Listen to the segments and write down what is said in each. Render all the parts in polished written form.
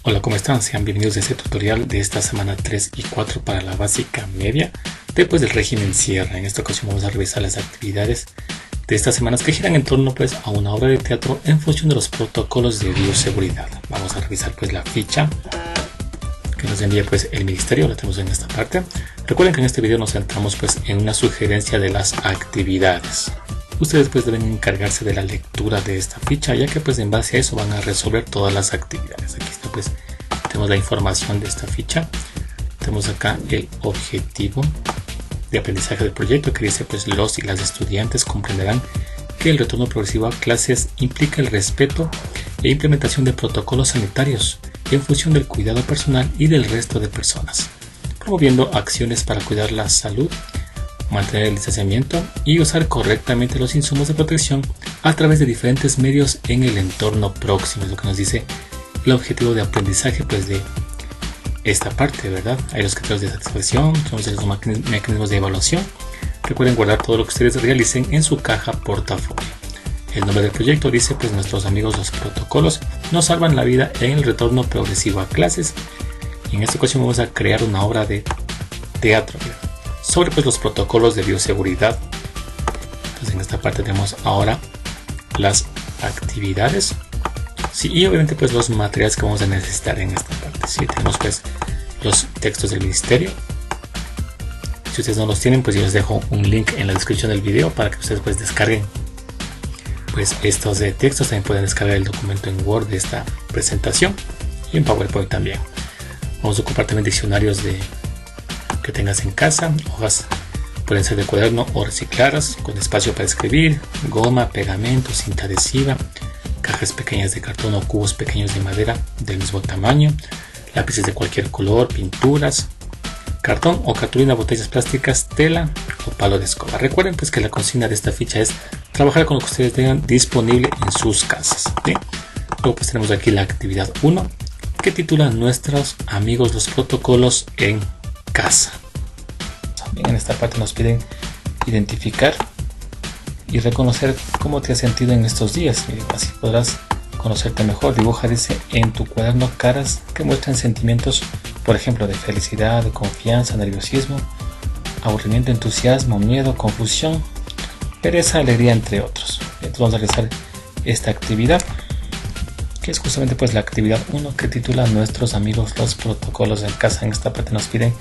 Hola, ¿cómo están? Sean bienvenidos a este tutorial de esta semana 3 y 4 para la básica media después del régimen Sierra. En esta ocasión vamos a revisar las actividades de estas semanas que giran en torno a una obra de teatro en función de los protocolos de bioseguridad. Vamos a revisar la ficha que nos envía el ministerio, la tenemos en esta parte. Recuerden que en este video nos centramos en una sugerencia de las actividades. Ustedes deben encargarse de la lectura de esta ficha, ya que en base a eso van a resolver todas las actividades. Aquí está tenemos la información de esta ficha. Tenemos acá el objetivo de aprendizaje del proyecto, que dice los y las estudiantes comprenderán que el retorno progresivo a clases implica el respeto e implementación de protocolos sanitarios en función del cuidado personal y del resto de personas, promoviendo acciones para cuidar la salud, mantener el distanciamiento y usar correctamente los insumos de protección a través de diferentes medios en el entorno próximo. Es lo que nos dice el objetivo de aprendizaje de esta parte, ¿verdad? Hay los criterios de satisfacción, tenemos los mecanismos de evaluación. Recuerden guardar todo lo que ustedes realicen en su caja portafolio. El nombre del proyecto dice nuestros amigos los protocolos nos salvan la vida en el retorno progresivo a clases. Y en esta ocasión vamos a crear una obra de teatro sobre los protocolos de bioseguridad. Entonces en esta parte tenemos ahora las actividades, sí, y obviamente los materiales que vamos a necesitar en esta parte. Sí, tenemos los textos del ministerio. Si ustedes no los tienen, yo les dejo un link en la descripción del video para que ustedes descarguen estos textos. También pueden descargar el documento en Word de esta presentación y en PowerPoint también. Vamos a ocupar también diccionarios que tengas en casa. Hojas pueden ser de cuaderno o recicladas, con espacio para escribir, goma, pegamento, cinta adhesiva, cajas pequeñas de cartón o cubos pequeños de madera del mismo tamaño, lápices de cualquier color, pinturas, cartón o cartulina, botellas plásticas, tela o palo de escoba. Recuerden que la consigna de esta ficha es trabajar con lo que ustedes tengan disponible en sus casas, ¿sí? Luego tenemos aquí la actividad 1, que titula Nuestros amigos los protocolos en casa. También en esta parte nos piden identificar y reconocer cómo te has sentido en estos días. Así podrás conocerte mejor. Dibuja, dice, en tu cuaderno caras que muestran sentimientos, por ejemplo, de felicidad, de confianza, nerviosismo, aburrimiento, entusiasmo, miedo, confusión, pereza, alegría, entre otros. Entonces vamos a realizar esta actividad, que es justamente la actividad 1, que titula Nuestros amigos los protocolos en casa. En esta parte nos piden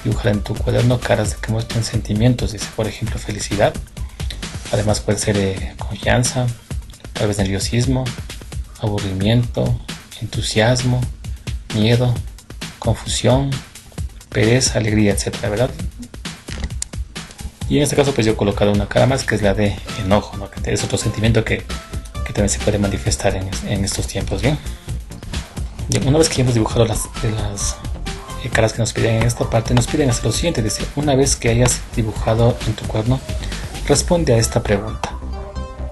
dibujar en tu cuaderno caras que muestren sentimientos, dice, por ejemplo, felicidad. Además puede ser confianza, tal vez nerviosismo, aburrimiento, entusiasmo, miedo, confusión, pereza, alegría, etcétera, ¿verdad? Y en este caso yo he colocado una cara más, que es la de enojo, ¿no? Que es otro sentimiento que también se puede manifestar en estos tiempos. Bien, una vez que hemos dibujado las caras que nos piden en esta parte, nos piden hacer lo siguiente. Dice, una vez que hayas dibujado en tu cuaderno, responde a esta pregunta: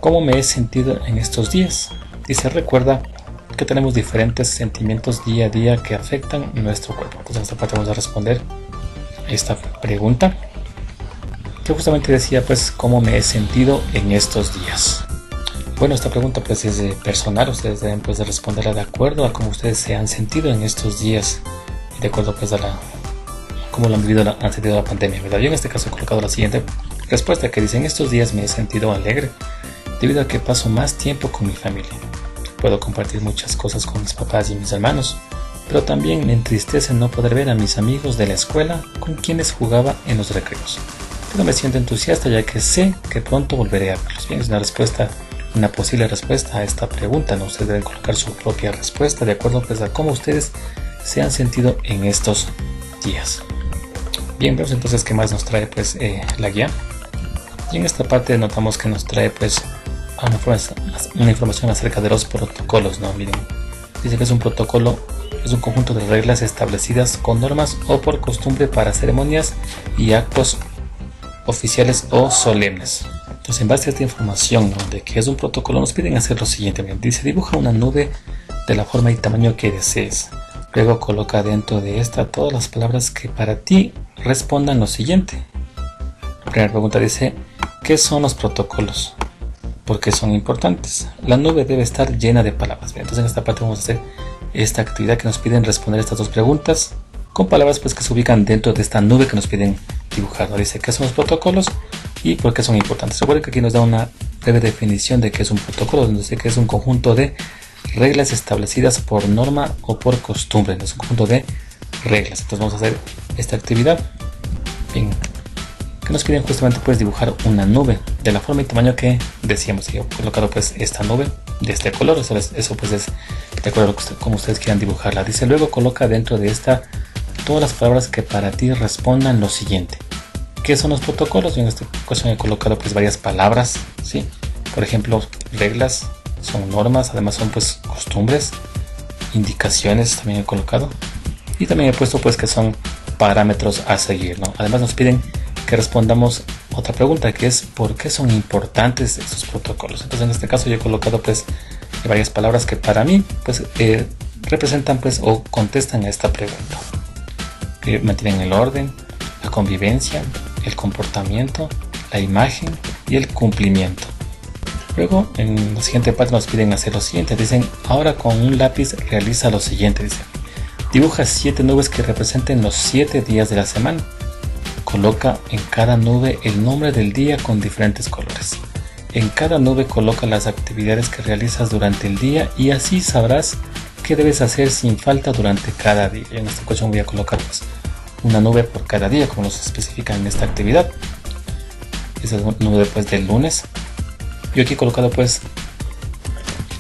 ¿cómo me he sentido en estos días? Dice, recuerda que tenemos diferentes sentimientos día a día que afectan nuestro cuerpo. Entonces en esta parte vamos a responder esta pregunta, que justamente decía cómo me he sentido en estos días. Bueno, esta pregunta es personal. Ustedes deben de responderla de acuerdo a cómo ustedes se han sentido en estos días y de acuerdo a cómo han sentido la pandemia, ¿verdad? Yo en este caso he colocado la siguiente respuesta, que dice: en estos días me he sentido alegre debido a que paso más tiempo con mi familia. Puedo compartir muchas cosas con mis papás y mis hermanos, pero también me entristece no poder ver a mis amigos de la escuela con quienes jugaba en los recreos. Pero me siento entusiasta ya que sé que pronto volveré a verlos. Bien, es una posible respuesta a esta pregunta, ¿no? Ustedes deben colocar su propia respuesta de acuerdo a cómo ustedes se han sentido en estos días. Bien, vemos entonces qué más nos trae la guía. Y en esta parte notamos que nos trae una información acerca de los protocolos, ¿no? Miren, dice que es un protocolo, es un conjunto de reglas establecidas con normas o por costumbre para ceremonias y actos oficiales o solemnes. Entonces, en base a esta información, ¿no?, de que es un protocolo, nos piden hacer lo siguiente. Miren, dice, dibuja una nube de la forma y tamaño que desees. Luego coloca dentro de esta todas las palabras que para ti respondan lo siguiente. La primera pregunta dice: ¿qué son los protocolos? ¿Por qué son importantes? La nube debe estar llena de palabras. Entonces en esta parte vamos a hacer esta actividad que nos piden responder estas dos preguntas con palabras pues que se ubican dentro de esta nube que nos piden dibujar. Nos dice qué son los protocolos y por qué son importantes. Recuerden que aquí nos da una breve definición de qué es un protocolo, donde dice que es un conjunto de reglas establecidas por norma o por costumbre. Es un conjunto de reglas. Entonces vamos a hacer esta actividad. Bien, que nos piden justamente pues dibujar una nube de la forma y tamaño que decíamos. Yo he colocado pues esta nube de este color. Eso pues es de acuerdo a como ustedes quieran dibujarla. Dice luego coloca dentro de esta todas las palabras que para ti respondan lo siguiente. ¿Qué son los protocolos? En esta ocasión he colocado pues varias palabras, ¿sí? Por ejemplo, reglas, son normas, además son pues costumbres, indicaciones también he colocado. Y también he puesto pues que son parámetros a seguir, ¿no? Además nos piden que respondamos otra pregunta que es ¿por qué son importantes estos protocolos? Entonces en este caso yo he colocado pues varias palabras que para mí pues representan pues o contestan a esta pregunta. Que mantienen el orden, la convivencia, el comportamiento, la imagen y el cumplimiento. Luego en la siguiente parte nos piden hacer lo siguiente. Dicen ahora con un lápiz realiza lo siguiente. Dice dibuja 7 nubes que representen los 7 días de la semana. Coloca en cada nube el nombre del día con diferentes colores. En cada nube coloca las actividades que realizas durante el día y así sabrás qué debes hacer sin falta durante cada día. En esta ocasión voy a colocar pues, una nube por cada día como nos especifica en esta actividad. Esa es una nube pues del lunes. Yo aquí he colocado pues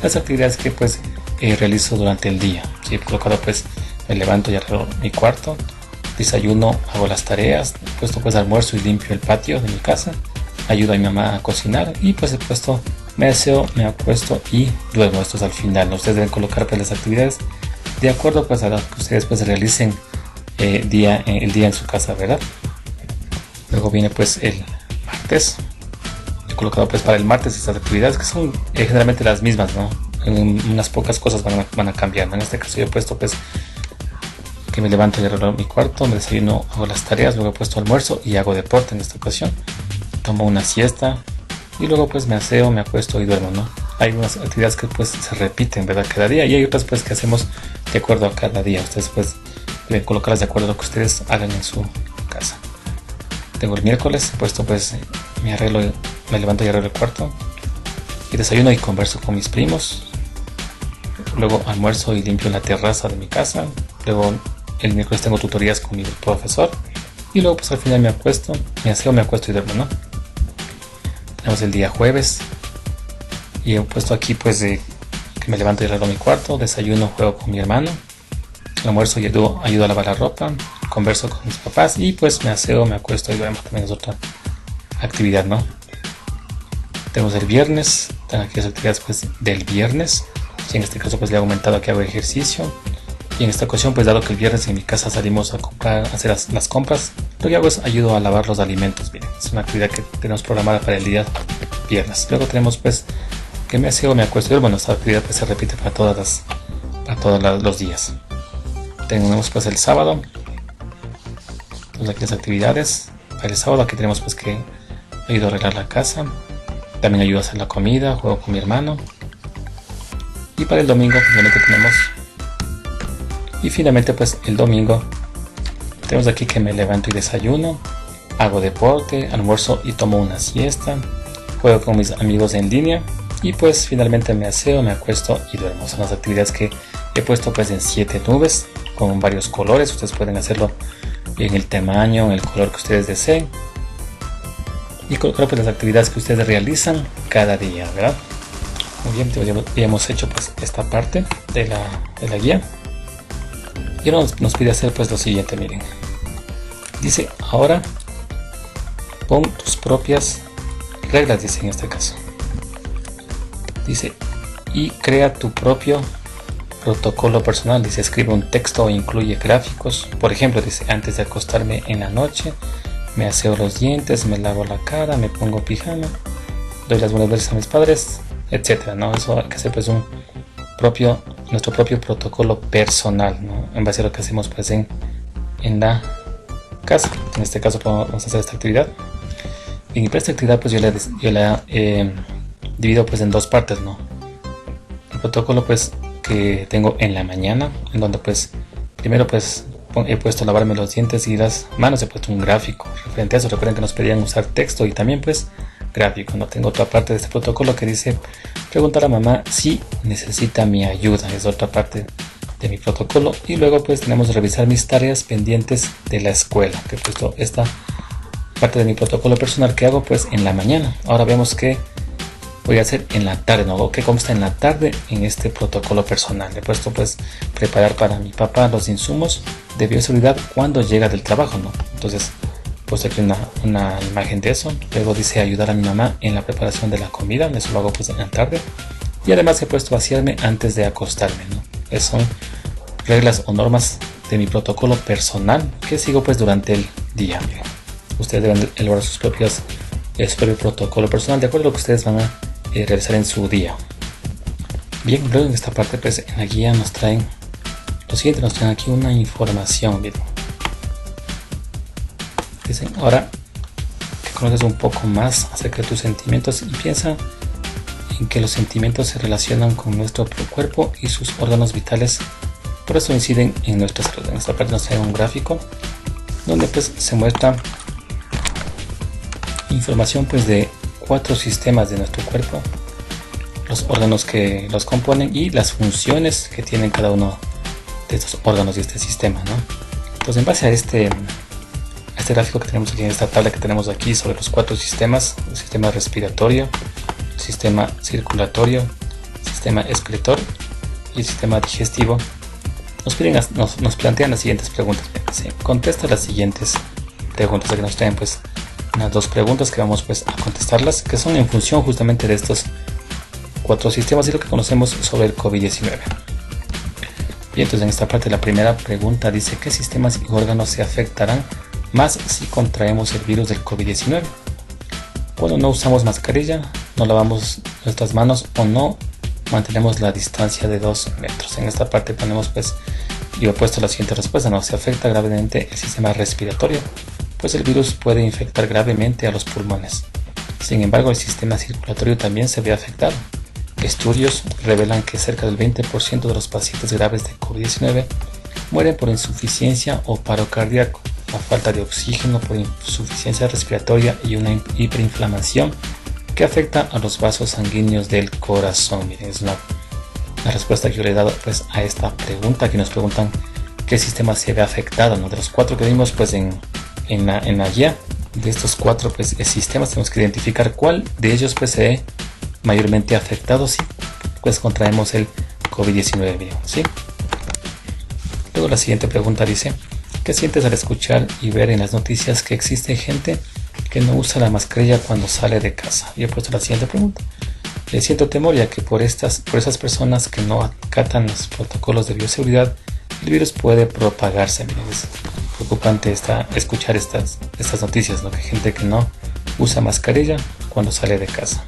las actividades que pues realizo durante el día. ¿Sí? He colocado pues me levanto y arreglo mi cuarto, desayuno, hago las tareas, he puesto pues almuerzo y limpio el patio de mi casa, ayudo a mi mamá a cocinar y pues he puesto me aseo, me acuesto y duermo. Esto es al final, ¿no? Ustedes deben colocar pues las actividades de acuerdo pues a lo que ustedes pues realicen el día en su casa, ¿verdad? Luego viene pues el martes. He colocado pues para el martes estas actividades que son generalmente las mismas, ¿no? En unas pocas cosas van a cambiar, ¿no? En este caso yo he puesto pues que me levanto y arreglo mi cuarto, me desayuno, hago las tareas, luego he puesto almuerzo y hago deporte en esta ocasión. Tomo una siesta y luego pues me aseo, me acuesto y duermo, ¿no? Hay unas actividades que pues se repiten, ¿verdad? Cada día y hay otras pues que hacemos de acuerdo a cada día. Ustedes pues deben colocarlas de acuerdo a lo que ustedes hagan en su casa. Tengo el miércoles, he puesto pues me levanto y arreglo el cuarto y desayuno y converso con mis primos. Luego almuerzo y limpio la terraza de mi casa. Luego el miércoles tengo tutorías con mi profesor y luego pues al final me acuesto, me aseo, me acuesto y duermo, ¿no? Tenemos el día jueves y he puesto aquí pues que me levanto y arreglo mi cuarto, desayuno, juego con mi hermano, almuerzo y ayudo a lavar la ropa, converso con mis papás y pues me aseo, me acuesto y duermo. También es otra actividad, ¿no? Tenemos el viernes, tengo aquí las actividades pues del viernes. Y en este caso pues le he aumentado que hago ejercicio. Y en esta ocasión pues dado que el viernes en mi casa salimos a comprar, a hacer las compras, lo que hago es ayudo a lavar los alimentos. Miren, es una actividad que tenemos programada para el día viernes. Luego tenemos pues que me aseo, me acuesto y duermo. Bueno, esta actividad pues se repite para todos los días. Tenemos pues el sábado. Entonces aquí las actividades. Para el sábado aquí tenemos pues que ayudo a arreglar la casa. También ayudo a hacer la comida, juego con mi hermano. Y para el domingo finalmente tenemos. Y finalmente pues el domingo tenemos aquí que me levanto y desayuno, hago deporte, almuerzo y tomo una siesta, juego con mis amigos en línea y pues finalmente me aseo, me acuesto y duermo. Son las actividades que he puesto pues en 7 nubes con varios colores. Ustedes pueden hacerlo en el tamaño, en el color que ustedes deseen y colocar pues las actividades que ustedes realizan cada día, ¿verdad? Muy bien, ya hemos hecho pues esta parte de la guía. Y ahora nos pide hacer pues lo siguiente, miren. Dice, ahora pon tus propias reglas, dice en este caso. Dice, y crea tu propio protocolo personal. Dice, escribe un texto o incluye gráficos. Por ejemplo, dice, antes de acostarme en la noche, me aseo los dientes, me lavo la cara, me pongo pijama, doy las buenas noches a mis padres, etcétera, ¿no? Eso hay que hacer pues nuestro propio protocolo personal, ¿no? En base a lo que hacemos pues en la casa. En este caso vamos a hacer esta actividad. Y para esta actividad pues yo la divido pues en 2 partes, ¿no? El protocolo pues que tengo en la mañana, en donde pues primero pues he puesto a lavarme los dientes y las manos, he puesto un gráfico referente a eso. Recuerden que nos pedían usar texto y también pues gráfico. No tengo otra parte de este protocolo que dice preguntar a mamá si necesita mi ayuda, es otra parte de mi protocolo. Y luego pues tenemos que revisar mis tareas pendientes de la escuela, que he puesto esta parte de mi protocolo personal que hago pues en la mañana. Ahora vemos que voy a hacer en la tarde, ¿no? O que consta en la tarde en este protocolo personal. He puesto pues preparar para mi papá los insumos de bioseguridad cuando llega del trabajo, ¿no? Entonces pues aquí una imagen de eso. Luego dice ayudar a mi mamá en la preparación de la comida, eso lo hago pues en la tarde. Y además he puesto vaciarme antes de acostarme, ¿no? Esas son reglas o normas de mi protocolo personal que sigo pues durante el día. Miren, ustedes deben elaborar su propio protocolo personal de acuerdo a lo que ustedes van a realizar en su día. Bien, luego en esta parte pues en la guía nos traen lo siguiente, nos traen aquí una información. Bien, dicen ahora que conoces un poco más acerca de tus sentimientos y piensa en que los sentimientos se relacionan con nuestro cuerpo y sus órganos vitales, por eso inciden en nuestra salud. En esta parte nos trae un gráfico donde pues se muestra información pues de 4 sistemas de nuestro cuerpo, los órganos que los componen y las funciones que tienen cada uno de estos órganos y este sistema, ¿no? Entonces en base a este gráfico que tenemos aquí, en esta tabla que tenemos aquí sobre los 4 sistemas, el sistema respiratorio, el sistema circulatorio, el sistema excretor y el sistema digestivo, nos plantean las siguientes preguntas. ¿Sí? Contesta las siguientes preguntas. Aquí nos traen pues unas 2 preguntas que vamos pues a contestarlas, que son en función justamente de estos 4 sistemas y lo que conocemos sobre el COVID-19. Y entonces en esta parte la primera pregunta dice ¿qué sistemas y órganos se afectarán más si contraemos el virus del COVID-19? Cuando no usamos mascarilla, no lavamos nuestras manos o no mantenemos la distancia de 2 metros. En esta parte ponemos pues, yo he puesto la siguiente respuesta, no, se afecta gravemente el sistema respiratorio, pues el virus puede infectar gravemente a los pulmones. Sin embargo, el sistema circulatorio también se ve afectado. Estudios revelan que cerca del 20% de los pacientes graves de COVID-19 mueren por insuficiencia o paro cardíaco, la falta de oxígeno por insuficiencia respiratoria y una hiperinflamación que afecta a los vasos sanguíneos del corazón. Miren, es la respuesta que yo le he dado pues a esta pregunta, que nos preguntan qué sistema se ve afectado, ¿no? De los 4 que vimos pues en la guía, de estos 4 pues sistemas tenemos que identificar cuál de ellos pues se ve mayormente afectado si pues contraemos el COVID-19, ¿sí? Luego la siguiente pregunta dice ¿qué sientes al escuchar y ver en las noticias que existe gente que no usa la mascarilla cuando sale de casa? Y he puesto la siguiente pregunta. Siento temor ya que por esas personas que no acatan los protocolos de bioseguridad, el virus puede propagarse. Miren, es preocupante escuchar estas noticias, ¿no? Que hay gente que no usa mascarilla cuando sale de casa.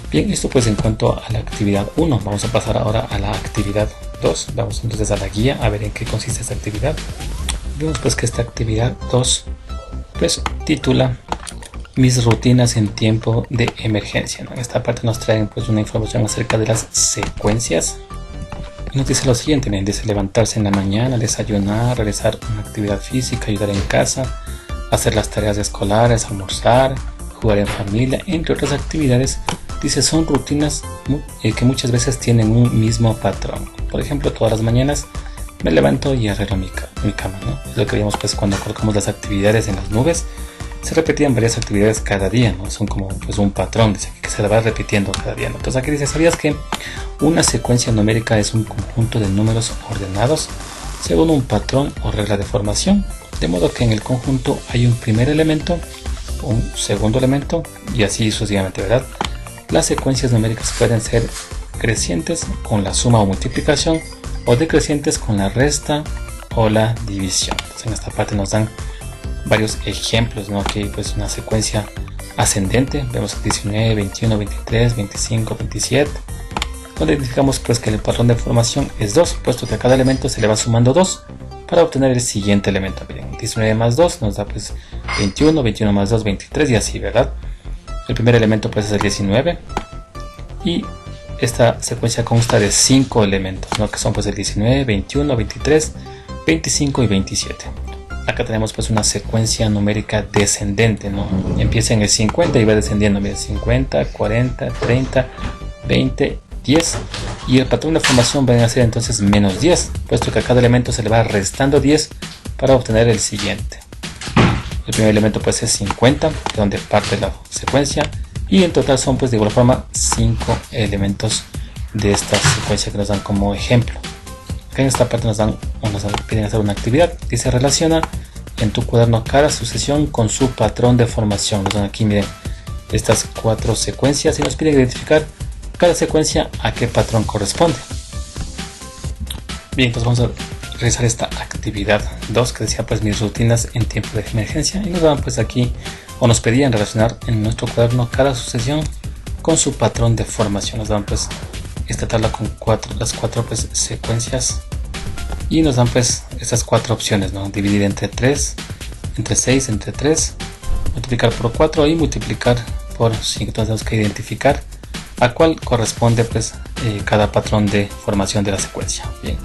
Bien, esto pues en cuanto a la actividad 1. Vamos a pasar ahora a la actividad 2. Vamos entonces a la guía a ver en qué consiste esta actividad. Vemos pues que esta actividad 2 pues titula mis rutinas en tiempo de emergencia, ¿no? En esta parte nos traen pues una información acerca de las secuencias y nos dice lo siguiente, ¿no? Dice levantarse en la mañana, desayunar, realizar una actividad física, ayudar en casa, hacer las tareas escolares, almorzar, jugar en familia, entre otras actividades. Dice son rutinas que muchas veces tienen un mismo patrón. Por ejemplo, todas las mañanas me levanto y arreglo mi cama, ¿no? Es lo que vimos pues cuando colocamos las actividades en las nubes. Se repetían varias actividades cada día, ¿no? Son como pues un patrón, dice que se va repitiendo cada día, ¿no? Entonces aquí dice, ¿sabías que una secuencia numérica es un conjunto de números ordenados según un patrón o regla de formación? De modo que en el conjunto hay un primer elemento, un segundo elemento y así sucesivamente, ¿verdad? Las secuencias numéricas pueden ser crecientes con la suma o multiplicación o decrecientes con la resta o la división. Entonces en esta parte nos dan varios ejemplos, ¿no? Aquí pues una secuencia ascendente, vemos 19, 21, 23, 25, 27, donde identificamos pues que el patrón de formación es 2, puesto que a cada elemento se le va sumando 2 para obtener el siguiente elemento. Miren, 19 más 2 nos da pues 21, 21 más 2, 23 y así, ¿verdad? El primer elemento pues es el 19 y esta secuencia consta de 5 elementos, ¿no? Que son pues el 19, 21, 23, 25 y 27. Acá tenemos pues una secuencia numérica descendente, ¿no? Empieza en el 50 y va descendiendo, mira, 50, 40, 30, 20, 10, y el patrón de formación va a ser entonces menos 10, puesto que a cada elemento se le va restando 10 para obtener el siguiente. El primer elemento pues es 50, de donde parte la secuencia, y en total son pues de igual forma 5 elementos de esta secuencia que nos dan como ejemplo. Acá en esta parte nos piden hacer una actividad. Dice: relaciona en tu cuaderno cada sucesión con su patrón de formación. Nos dan aquí, miren, estas 4 secuencias y nos piden identificar cada secuencia a qué patrón corresponde. Bien, pues vamos a realizar esta actividad 2 que decía pues mis rutinas en tiempo de emergencia, y nos daban pues aquí, o nos pedían relacionar en nuestro cuaderno cada sucesión con su patrón de formación. Nos dan pues esta tabla con las 4 pues secuencias, y nos dan pues estas 4 opciones, ¿no? Dividir entre 3, entre 6, entre 3, multiplicar por 4 y multiplicar por 5. Entonces tenemos que identificar a cuál corresponde pues cada patrón de formación de la secuencia. Bien,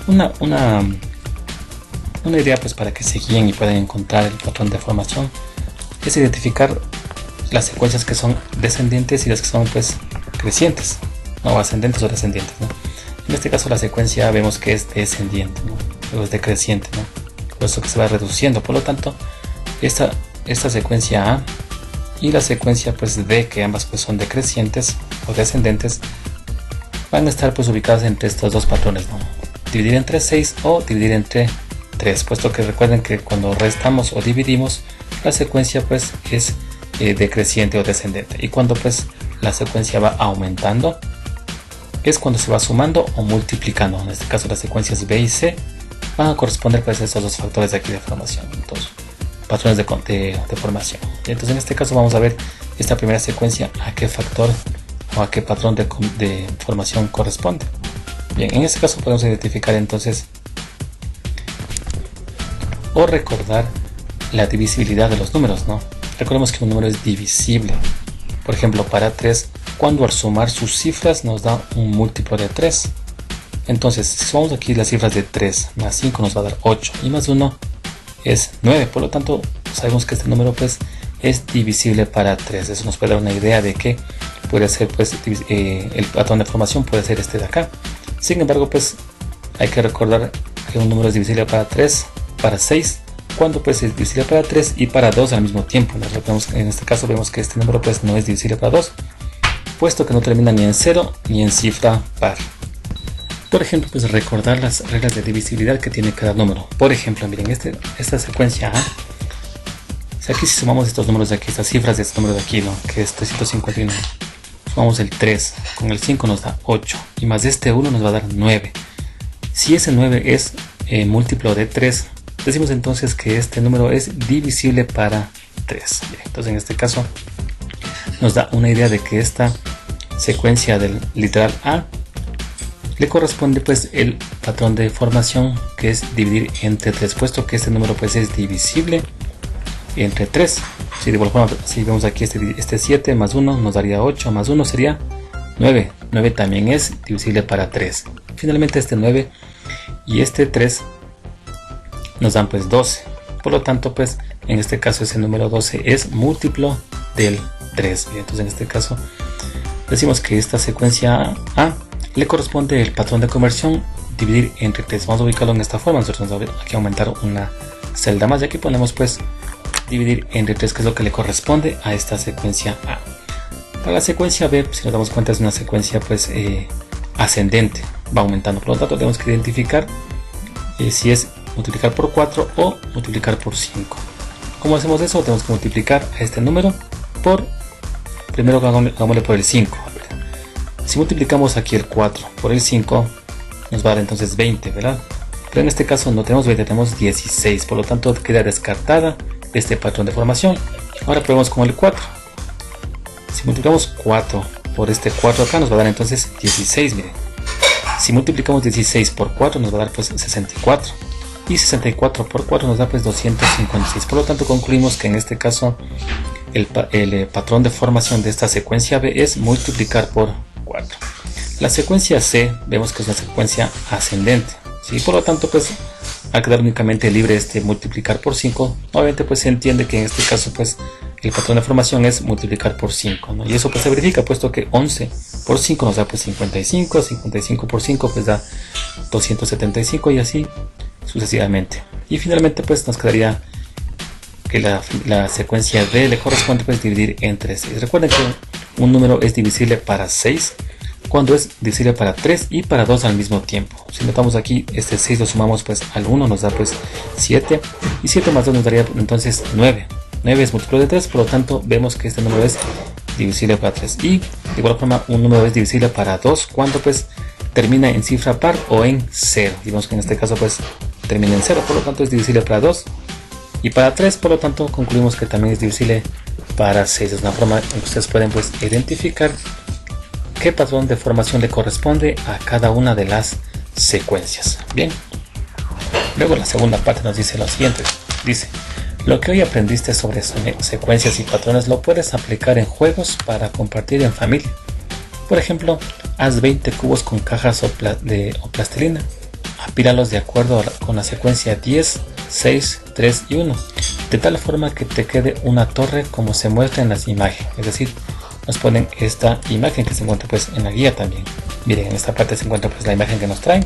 una idea pues para que se guíen y puedan encontrar el patrón de formación es identificar las secuencias que son descendientes y las que son pues crecientes, no ascendentes o descendientes, ¿no? En este caso la secuencia vemos que es descendiente, ¿no? Luego es decreciente, ¿no? Por eso que se va reduciendo. Por lo tanto, esta secuencia A y la secuencia pues D, que ambas pues son decrecientes o descendentes, van a estar pues ubicadas entre estos dos patrones, ¿no? Dividir entre 6 o dividir entre 3, puesto que recuerden que cuando restamos o dividimos, la secuencia pues es decreciente o descendente, y cuando pues la secuencia va aumentando es cuando se va sumando o multiplicando. En este caso las secuencias B y C van a corresponder pues a estos dos factores de aquí de formación, entonces patrones de formación. Entonces en este caso vamos a ver esta primera secuencia a qué factor o a qué patrón de formación corresponde. Bien, en este caso podemos identificar entonces o recordar la divisibilidad de los números, ¿no? Recordemos que un número es divisible. Por ejemplo, para 3, cuando al sumar sus cifras nos da un múltiplo de 3. Entonces, si sumamos aquí las cifras de 3 más 5 nos va a dar 8, y más 1 es 9. Por lo tanto, sabemos que este número pues es divisible para 3. Eso nos puede dar una idea de que puede ser pues el patrón de formación puede ser este de acá. Sin embargo, pues hay que recordar que un número es divisible para 3, para 6, cuando pues es divisible para 3 y para 2 al mismo tiempo. En este caso vemos que este número pues no es divisible para 2, puesto que no termina ni en 0 ni en cifra par. Por ejemplo, pues recordar las reglas de divisibilidad que tiene cada número. Por ejemplo, miren, esta secuencia A, si aquí si sumamos estos números de aquí, estas cifras de este número de aquí, ¿no? Que es 359, sumamos el 3 con el 5 nos da 8, y más este 1 nos va a dar 9. Si ese 9 es múltiplo de 3, decimos entonces que este número es divisible para 3. Bien, entonces en este caso nos da una idea de que esta secuencia del literal A le corresponde pues el patrón de formación, que es dividir entre 3, puesto que este número pues es divisible entre 3. Si de igual forma, si vemos aquí este 7 más 1 nos daría 8, más 1 sería 9. 9 también es divisible para 3. Finalmente este 9 y este 3 nos dan pues 12. Por lo tanto pues en este caso ese número 12 es múltiplo del 3. Entonces en este caso decimos que esta secuencia A le corresponde el patrón de conversión dividir entre 3. Vamos a ubicarlo en esta forma. Nosotros vamos a aquí aumentar una celda más, y aquí ponemos pues dividir entre 3, que es lo que le corresponde a esta secuencia A. Para la secuencia B, pues, si nos damos cuenta, es una secuencia pues ascendente, va aumentando. Por lo tanto tenemos que identificar si es multiplicar por 4 o multiplicar por 5. ¿Cómo hacemos eso? Tenemos que multiplicar a este número por, primero hagámosle por el 5. Si multiplicamos aquí el 4 por el 5 nos va a dar entonces 20, ¿verdad? Pero en este caso no tenemos 20, tenemos 16, por lo tanto queda descartada este patrón de formación. Ahora probemos con el 4. Si multiplicamos 4 por este 4 acá nos va a dar entonces 16, miren. Si multiplicamos 16 por 4 nos va a dar pues 64, y 64 por 4 nos da pues 256. Por lo tanto concluimos que en este caso el patrón de formación de esta secuencia B es multiplicar por 4. La secuencia C vemos que es una secuencia ascendente, ¿sí? Por lo tanto, pues al quedar únicamente libre multiplicar por 5, obviamente pues se entiende que en este caso pues el patrón de formación es multiplicar por 5, ¿no? Y eso pues se verifica, puesto que 11 por 5 nos da pues 55, 55 por 5 pues da 275 y así sucesivamente. Y finalmente pues nos quedaría que la secuencia D le corresponde pues dividir entre 6. Recuerden que un número es divisible para 6 cuando es divisible para 3 y para 2 al mismo tiempo. Si notamos aquí, este 6 lo sumamos pues al 1, nos da pues 7, y 7 más 2 nos daría entonces 9. 9 es múltiplo de 3, por lo tanto vemos que este número es divisible para 3. Y de igual forma un número es divisible para 2 cuando pues termina en cifra par o en 0. Y vemos que en este caso pues termina en 0, por lo tanto es divisible para 2. Y para 3, por lo tanto concluimos que también es divisible para 6. Es una forma en que ustedes pueden pues identificar qué patrón de formación le corresponde a cada una de las secuencias. Bien, luego la segunda parte nos dice lo siguiente. Dice: lo que hoy aprendiste sobre secuencias y patrones lo puedes aplicar en juegos para compartir en familia. Por ejemplo, haz 20 cubos con cajas o plastilina. Apílalos de acuerdo con la secuencia 10, 6, 3 y 1, de tal forma que te quede una torre como se muestra en las imágenes. Es decir, nos ponen esta imagen que se encuentra pues en la guía también. Miren, en esta parte se encuentra pues la imagen que nos traen.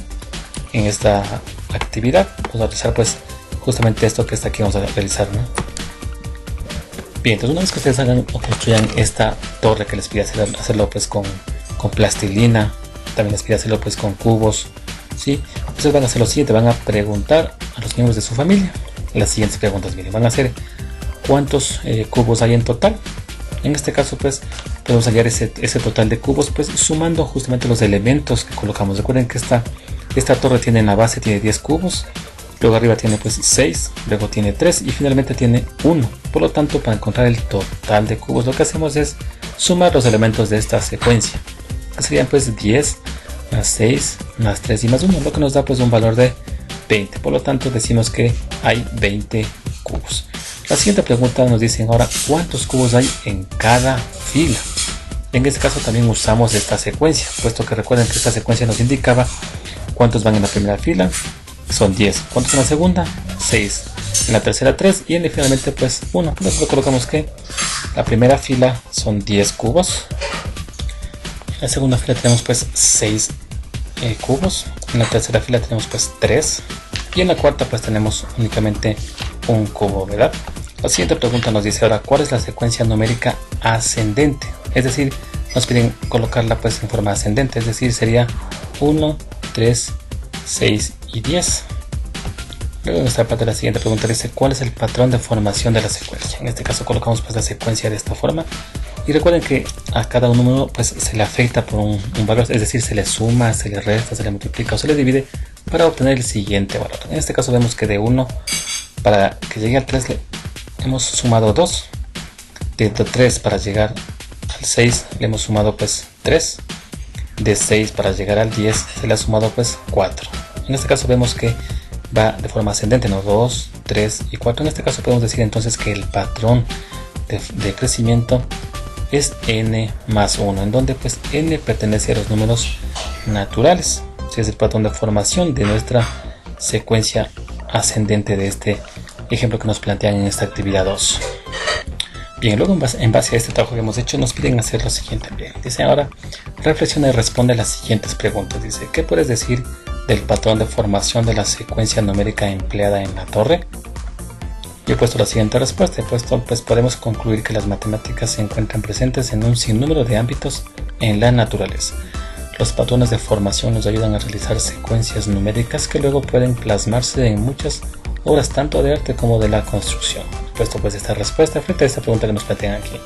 En esta actividad vamos a realizar pues justamente esto que está aquí, vamos a realizar, ¿no? Bien, entonces una vez que ustedes hagan o construyan esta torre que les pide hacerlo pues con plastilina, también les pide hacerlo pues con cubos, ¿sí? Ustedes van a hacer lo siguiente: van a preguntar a los miembros de su familia las siguientes preguntas. Miren, van a hacer cuántos cubos hay en total. En este caso pues podemos hallar ese total de cubos pues sumando justamente los elementos que colocamos. Recuerden que esta torre tiene en la base tiene 10 cubos, luego arriba tiene pues 6, luego tiene 3 y finalmente tiene 1. Por lo tanto, para encontrar el total de cubos lo que hacemos es sumar los elementos de esta secuencia, que serían pues 10 más 6 más 3 y más 1, lo que nos da pues un valor de 20. Por lo tanto decimos que hay 20 cubos. La siguiente pregunta nos dice ahora cuántos cubos hay en cada fila. En este caso también usamos esta secuencia, puesto que recuerden que esta secuencia nos indicaba cuántos van en la primera fila, son 10, cuántos en la segunda, 6, en la tercera 3 y finalmente pues 1. Por eso colocamos que la primera fila son 10 cubos, en la segunda fila tenemos pues 6 cubos, en la tercera fila tenemos pues 3 y en la cuarta pues tenemos únicamente un cubo, ¿verdad? La siguiente pregunta nos dice ahora cuál es la secuencia numérica ascendente, es decir, nos piden colocarla pues en forma ascendente, es decir, sería 1, 3, 6 y 10. Luego en esta parte de la siguiente pregunta dice cuál es el patrón de formación de la secuencia. En este caso colocamos pues la secuencia de esta forma y recuerden que a cada número pues se le afecta por un valor, es decir, se le suma, se le resta, se le multiplica o se le divide para obtener el siguiente valor. En este caso vemos que de 1 para que llegue al 3 le hemos sumado 2, de 3 para llegar al 6 le hemos sumado pues 3, de 6 para llegar al 10 se le ha sumado pues 4. En este caso vemos que va de forma ascendente, ¿no? 2, 3 y 4. En este caso podemos decir entonces que el patrón de crecimiento es n más 1, en donde pues n pertenece a los números naturales. Ese es el patrón de formación de nuestra secuencia ascendente de este ejemplo que nos plantean en esta actividad 2. Bien, luego en base a este trabajo que hemos hecho nos piden hacer lo siguiente. Bien, dice ahora reflexiona y responde las siguientes preguntas. Dice: ¿qué puedes decir del patrón de formación de la secuencia numérica empleada en la torre? Yo he puesto la siguiente respuesta. He puesto pues podemos concluir que las matemáticas se encuentran presentes en un sinnúmero de ámbitos en la naturaleza. Los patrones de formación nos ayudan a realizar secuencias numéricas que luego pueden plasmarse en muchas obras tanto de arte como de la construcción. Puesto pues esta respuesta frente a esta pregunta que nos plantean aquí,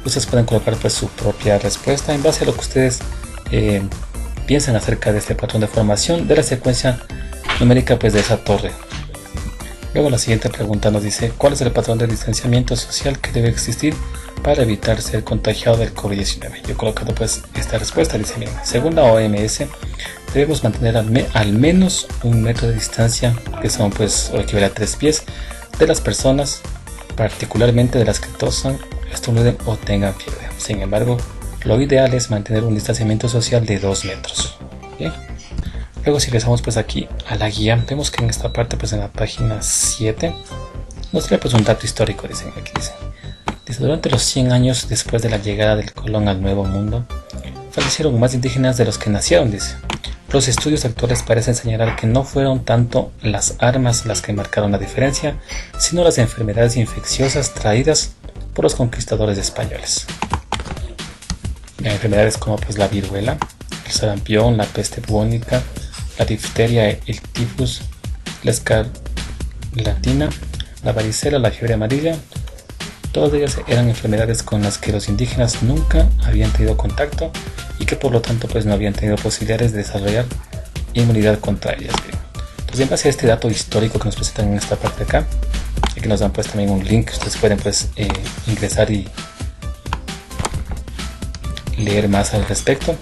ustedes pueden colocar pues su propia respuesta en base a lo que ustedes piensan acerca de este patrón de formación de la secuencia numérica pues de esa torre. Luego la siguiente pregunta nos dice ¿cuál es el patrón de distanciamiento social que debe existir para evitar ser contagiado del COVID-19? Yo he colocado pues esta respuesta. Dice: miren, según la OMS debemos mantener al menos 1 metro de distancia, que son pues o equivale a 3 pies, de las personas, particularmente de las que tosan, estornuden o tengan fiebre. Sin embargo, Lo ideal es mantener un distanciamiento social de 2 metros. Bien. Luego si regresamos pues aquí a la guía, vemos que en esta parte pues en la página 7 nos trae pues un dato histórico, dicen aquí, dice durante los 100 años después de la llegada del Colón al Nuevo Mundo, fallecieron más indígenas de los que nacieron, dice. Los estudios actuales parecen señalar que no fueron tanto las armas las que marcaron la diferencia, sino las enfermedades infecciosas traídas por los conquistadores españoles. Enfermedades como pues la viruela, el sarampión, la peste bubónica, la difteria, el tifus, la escarlatina, la varicela, la fiebre amarilla, todas ellas eran enfermedades con las que los indígenas nunca habían tenido contacto y que por lo tanto pues no habían tenido posibilidades de desarrollar inmunidad contra ellas. Entonces en base a este dato histórico que nos presentan en esta parte de acá, aquí nos dan pues también un link que ustedes pueden pues ingresar y leer más al respecto.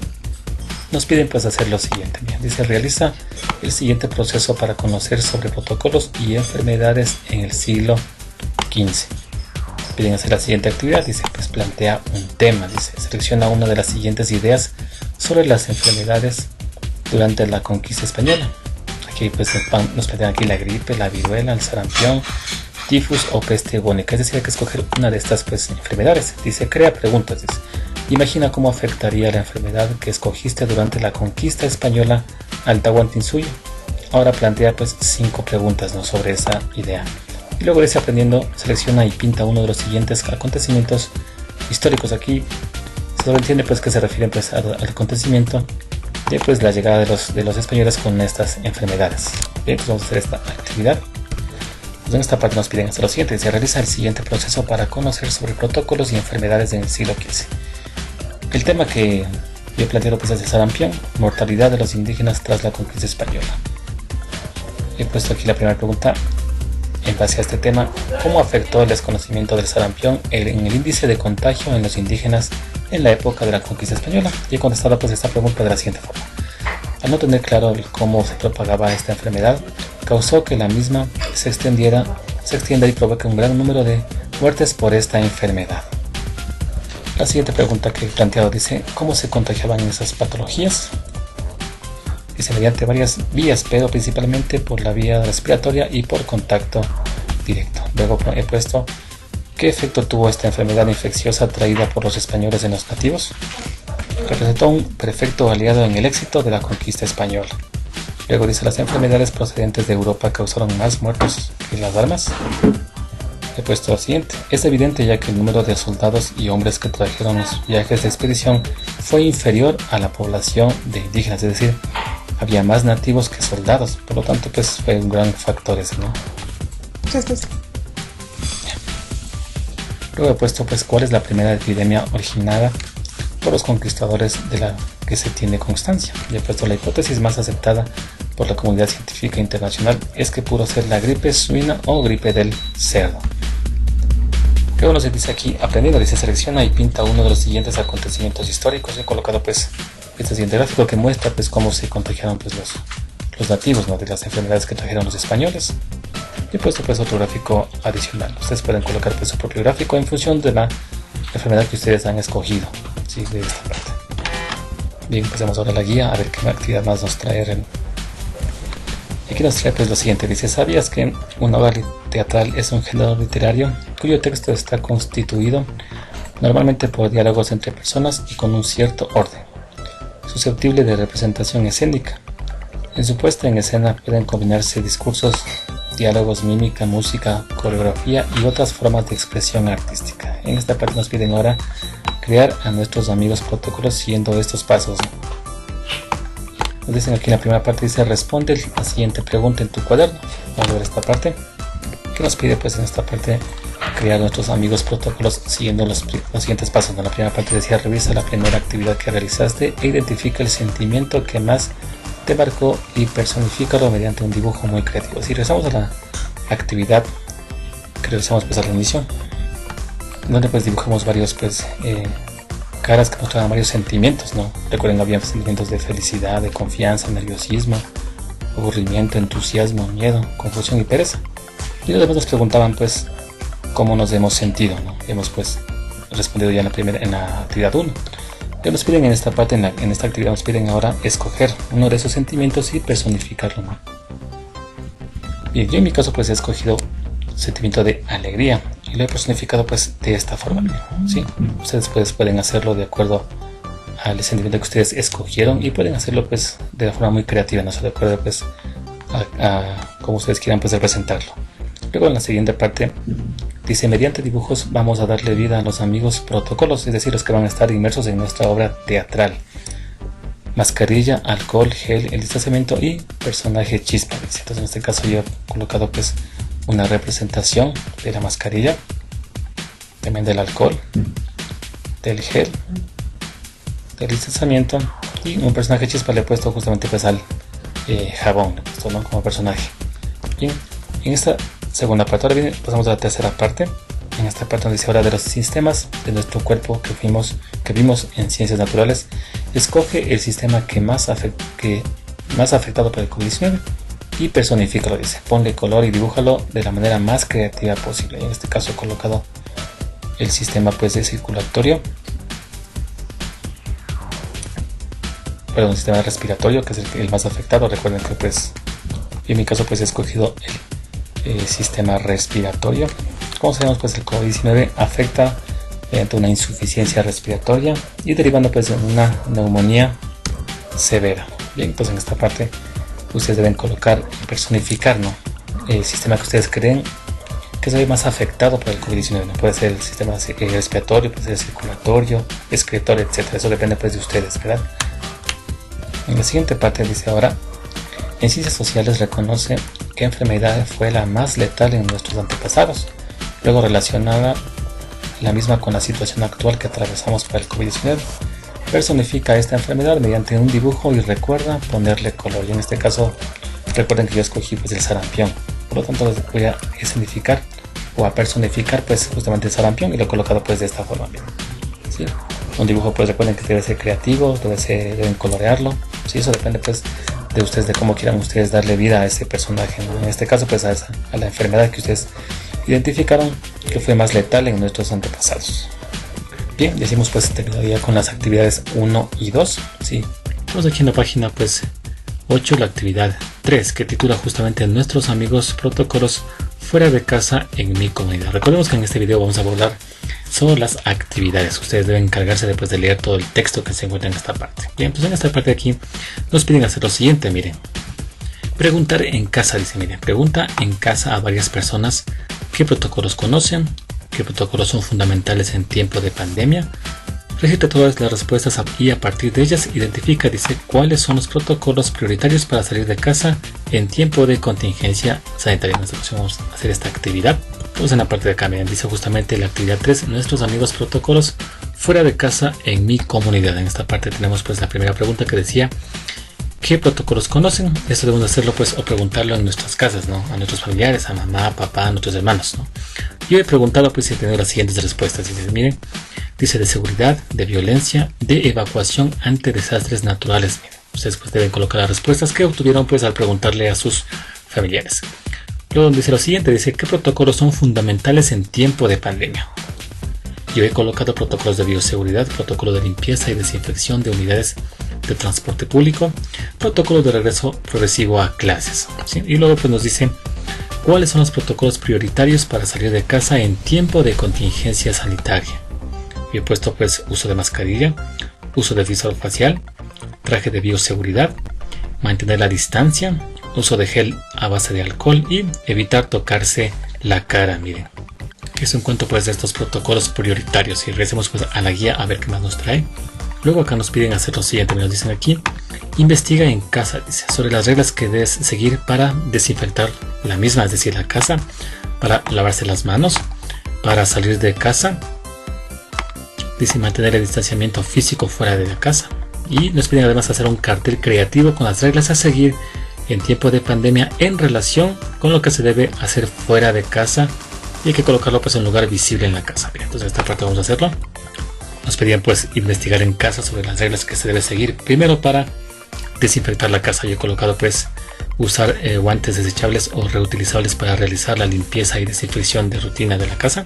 Nos piden pues hacer lo siguiente. Bien, dice realiza el siguiente proceso para conocer sobre protocolos y enfermedades en el siglo XV. Piden hacer la siguiente actividad, dice pues plantea un tema, dice selecciona una de las siguientes ideas sobre las enfermedades durante la conquista española. Aquí pues nos plantean aquí la gripe, la viruela, el sarampión, tifus o peste bubónica, es decir, hay que escoger una de estas pues enfermedades. Dice crea preguntas, dice imagina cómo afectaría la enfermedad que escogiste durante la conquista española al Tahuantinsuyo. Ahora plantea pues 5 preguntas, ¿no?, sobre esa idea. Y luego dice aprendiendo, selecciona y pinta uno de los siguientes acontecimientos históricos. Aquí se sobreentiende pues que se refieren pues al acontecimiento de pues la llegada de los españoles con estas enfermedades. Bien, pues vamos a hacer esta actividad. Pues en esta parte nos piden hacer lo siguiente, se realiza el siguiente proceso para conocer sobre protocolos y enfermedades en el siglo XV. El tema que yo he planteado pues es el sarampión, mortalidad de los indígenas tras la conquista española. He puesto aquí la primera pregunta en base a este tema, ¿cómo afectó el desconocimiento del sarampión en el índice de contagio en los indígenas en la época de la conquista española? Y he contestado pues esta pregunta de la siguiente forma. Al no tener claro cómo se propagaba esta enfermedad, causó que la misma se extienda y provoque un gran número de muertes por esta enfermedad. La siguiente pregunta que he planteado dice, ¿cómo se contagiaban esas patologías? Dice, mediante varias vías, pero principalmente por la vía respiratoria y por contacto directo. Luego he puesto, ¿qué efecto tuvo esta enfermedad infecciosa traída por los españoles en los nativos? Representó un perfecto aliado en el éxito de la conquista española. Luego dice, las enfermedades procedentes de Europa causaron más muertos que las armas. He puesto lo siguiente, es evidente ya que el número de soldados y hombres que trajeron los viajes de expedición fue inferior a la población de indígenas, es decir, había más nativos que soldados, por lo tanto pues fue un gran factor ese, ¿no? Luego he puesto pues cuál es la primera epidemia originada por los conquistadores de la que se tiene constancia. Y he puesto la hipótesis más aceptada por la comunidad científica internacional es que pudo ser la gripe suina o gripe del cerdo. Luego nos dice aquí, aprendiendo, dice selecciona y pinta uno de los siguientes acontecimientos históricos. He colocado pues este siguiente gráfico que muestra pues cómo se contagiaron pues los nativos, ¿no?, de las enfermedades que trajeron los españoles. Y he puesto pues otro gráfico adicional. Ustedes pueden colocar pues su propio gráfico en función de la enfermedad que ustedes han escogido, ¿sí?, de esta parte. Bien, empecemos ahora la guía a ver qué actividad más nos trae. Aquí nos trae pues lo siguiente, dice, ¿sabías que una obra teatral es un género literario cuyo texto está constituido normalmente por diálogos entre personas y con un cierto orden, susceptible de representación escénica? En su puesta en escena pueden combinarse discursos, diálogos, mímica, música, coreografía y otras formas de expresión artística. En esta parte nos piden ahora crear a nuestros amigos protocolos siguiendo estos pasos. Nos dicen aquí en la primera parte, dice responde la siguiente pregunta en tu cuaderno. Vamos a ver esta parte que nos pide pues en esta parte crear nuestros amigos protocolos siguiendo los siguientes pasos. En la primera parte decía revisa la primera actividad que realizaste e identifica el sentimiento que más te marcó y personifícalo mediante un dibujo muy creativo. Si regresamos a la actividad que realizamos pues al inicio, donde pues dibujamos varios pues caras que mostraban varios sentimientos, ¿no? Recuerden, había sentimientos de felicidad, de confianza, nerviosismo, aburrimiento, entusiasmo, miedo, confusión y pereza. Y los demás nos preguntaban pues cómo nos hemos sentido, ¿no? Hemos pues respondido ya en la actividad 1. Ya nos piden en esta parte, en esta actividad nos piden ahora escoger uno de esos sentimientos y personificarlo, ¿no? Bien, yo en mi caso pues he escogido sentimiento de alegría y lo he personificado pues de esta forma, ¿sí? Ustedes pues pueden hacerlo de acuerdo al sentimiento que ustedes escogieron y pueden hacerlo pues de una forma muy creativa, no sé, de acuerdo pues a cómo ustedes quieran pues representarlo. Luego en la siguiente parte dice: mediante dibujos vamos a darle vida a los amigos protocolos, es decir, los que van a estar inmersos en nuestra obra teatral. Mascarilla, alcohol, gel, el distanciamiento y personaje chispa. Entonces en este caso yo he colocado pues una representación de la mascarilla, también del alcohol, del gel, del distanciamiento, y un personaje chispa le he puesto justamente pues al jabón, le he puesto, ¿no?, como personaje. Bien, en esta segunda parte, ahora bien, pasamos a la tercera parte. En esta parte donde dice ahora de los sistemas de nuestro cuerpo que vimos en ciencias naturales, escoge el sistema que más afectado por el COVID-19 y personifícalo, dice, ponle color y dibújalo de la manera más creativa posible. En este caso he colocado el sistema pues de circulatorio, perdón, el sistema respiratorio, que es el más afectado. Recuerden que pues en mi caso pues he escogido el sistema respiratorio. Como sabemos pues el COVID-19 afecta mediante una insuficiencia respiratoria y derivando pues de una neumonía severa. Bien, entonces en esta parte ustedes deben colocar y personificar, ¿no?, el sistema que ustedes creen que se ve más afectado por el COVID-19. ¿No? Puede ser el sistema respiratorio, puede ser el circulatorio, excretorio, etc. Eso depende pues de ustedes, ¿verdad? En la siguiente parte dice ahora: en ciencias sociales reconoce qué enfermedad fue la más letal en nuestros antepasados. Luego relacionada la misma con la situación actual que atravesamos por el COVID-19. Personifica esta enfermedad mediante un dibujo y recuerda ponerle color. Y en este caso recuerden que yo escogí pues el sarampión. Por lo tanto voy a escenificar o a personificar pues justamente el sarampión y lo he colocado pues de esta forma. ¿Sí? Un dibujo pues recuerden que debe ser creativo, deben colorearlo. ¿Sí? Eso depende pues de ustedes, de cómo quieran ustedes darle vida a ese personaje, ¿no? En este caso pues a la enfermedad que ustedes identificaron que fue más letal en nuestros antepasados. Bien, decimos pues terminado ya con las actividades 1 y 2. ¿Sí? Estamos aquí en la página pues 8, la actividad 3, que titula justamente nuestros amigos protocolos fuera de casa en mi comunidad. Recordemos que en este video vamos a abordar sobre las actividades. Ustedes deben encargarse después de leer todo el texto que se encuentra en esta parte. Bien, pues en esta parte de aquí nos piden hacer lo siguiente, miren. Preguntar en casa, dice, miren, pregunta en casa a varias personas qué protocolos conocen, qué protocolos son fundamentales en tiempo de pandemia. Registra todas las respuestas y a partir de ellas identifica, dice, cuáles son los protocolos prioritarios para salir de casa en tiempo de contingencia sanitaria. Nosotros vamos a hacer esta actividad. Pues en la parte de acá, miren, dice justamente la actividad 3, nuestros amigos protocolos fuera de casa en mi comunidad. En esta parte tenemos pues la primera pregunta que decía: ¿qué protocolos conocen? Esto debemos hacerlo pues o preguntarlo en nuestras casas, ¿no? A nuestros familiares, a mamá, papá, a nuestros hermanos, ¿no? Yo he preguntado pues y he tenido las siguientes respuestas. Dice, miren, dice de seguridad, de violencia, de evacuación ante desastres naturales. Miren, ustedes pues deben colocar las respuestas que obtuvieron pues al preguntarle a sus familiares. Luego dice lo siguiente, dice, ¿qué protocolos son fundamentales en tiempo de pandemia? Yo he colocado protocolos de bioseguridad, protocolo de limpieza y desinfección de unidades de transporte público, protocolo de regreso progresivo a clases, ¿sí? Y luego pues nos dice cuáles son los protocolos prioritarios para salir de casa en tiempo de contingencia sanitaria. Yo he puesto pues uso de mascarilla, uso de visor facial, traje de bioseguridad, mantener la distancia, uso de gel a base de alcohol y evitar tocarse la cara. Miren, eso en cuanto pues de estos protocolos prioritarios. Y regresemos pues a la guía a ver qué más nos trae. Luego acá nos piden hacer lo siguiente, nos dicen aquí: investiga en casa, dice, sobre las reglas que debes seguir para desinfectar la misma, es decir, la casa, para lavarse las manos, para salir de casa, dice mantener el distanciamiento físico fuera de la casa. Y nos piden además hacer un cartel creativo con las reglas a seguir en tiempo de pandemia en relación con lo que se debe hacer fuera de casa, y hay que colocarlo pues en un lugar visible en la casa. Bien, entonces esta parte vamos a hacerlo. Nos pedían pues investigar en casa sobre las reglas que se debe seguir primero para desinfectar la casa. Yo he colocado pues usar guantes desechables o reutilizables para realizar la limpieza y desinfección de rutina de la casa.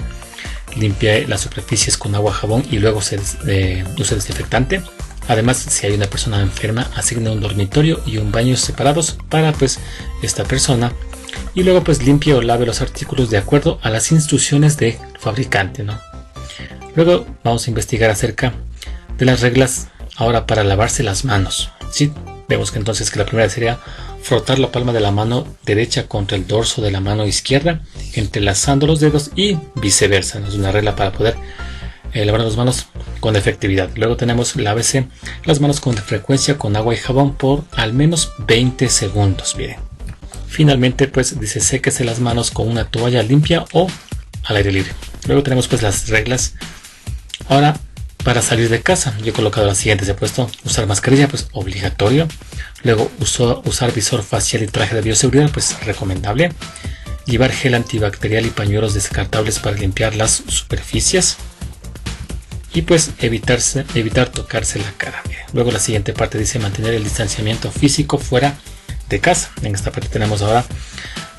limpie las superficies con agua, jabón y luego use desinfectante. Además, si hay una persona enferma, asigne un dormitorio y un baño separados para pues esta persona, y luego pues limpie o lave los artículos de acuerdo a las instrucciones del fabricante, ¿no? Luego vamos a investigar acerca de las reglas ahora para lavarse las manos, ¿sí? Vemos que entonces que la primera sería frotar la palma de la mano derecha contra el dorso de la mano izquierda, entrelazando los dedos y viceversa, ¿no? Es una regla para poder lavar las manos con efectividad. Luego tenemos lávese las manos con frecuencia con agua y jabón por al menos 20 segundos. Bien. Finalmente pues dice séquese las manos con una toalla limpia o al aire libre. Luego tenemos pues las reglas ahora para salir de casa. Yo he colocado las siguientes. He puesto usar mascarilla, pues obligatorio. Luego usar visor facial y traje de bioseguridad, pues recomendable. Llevar gel antibacterial y pañuelos descartables para limpiar las superficies. Y pues evitar tocarse la cara. Luego la siguiente parte dice mantener el distanciamiento físico fuera de casa. En esta parte tenemos ahora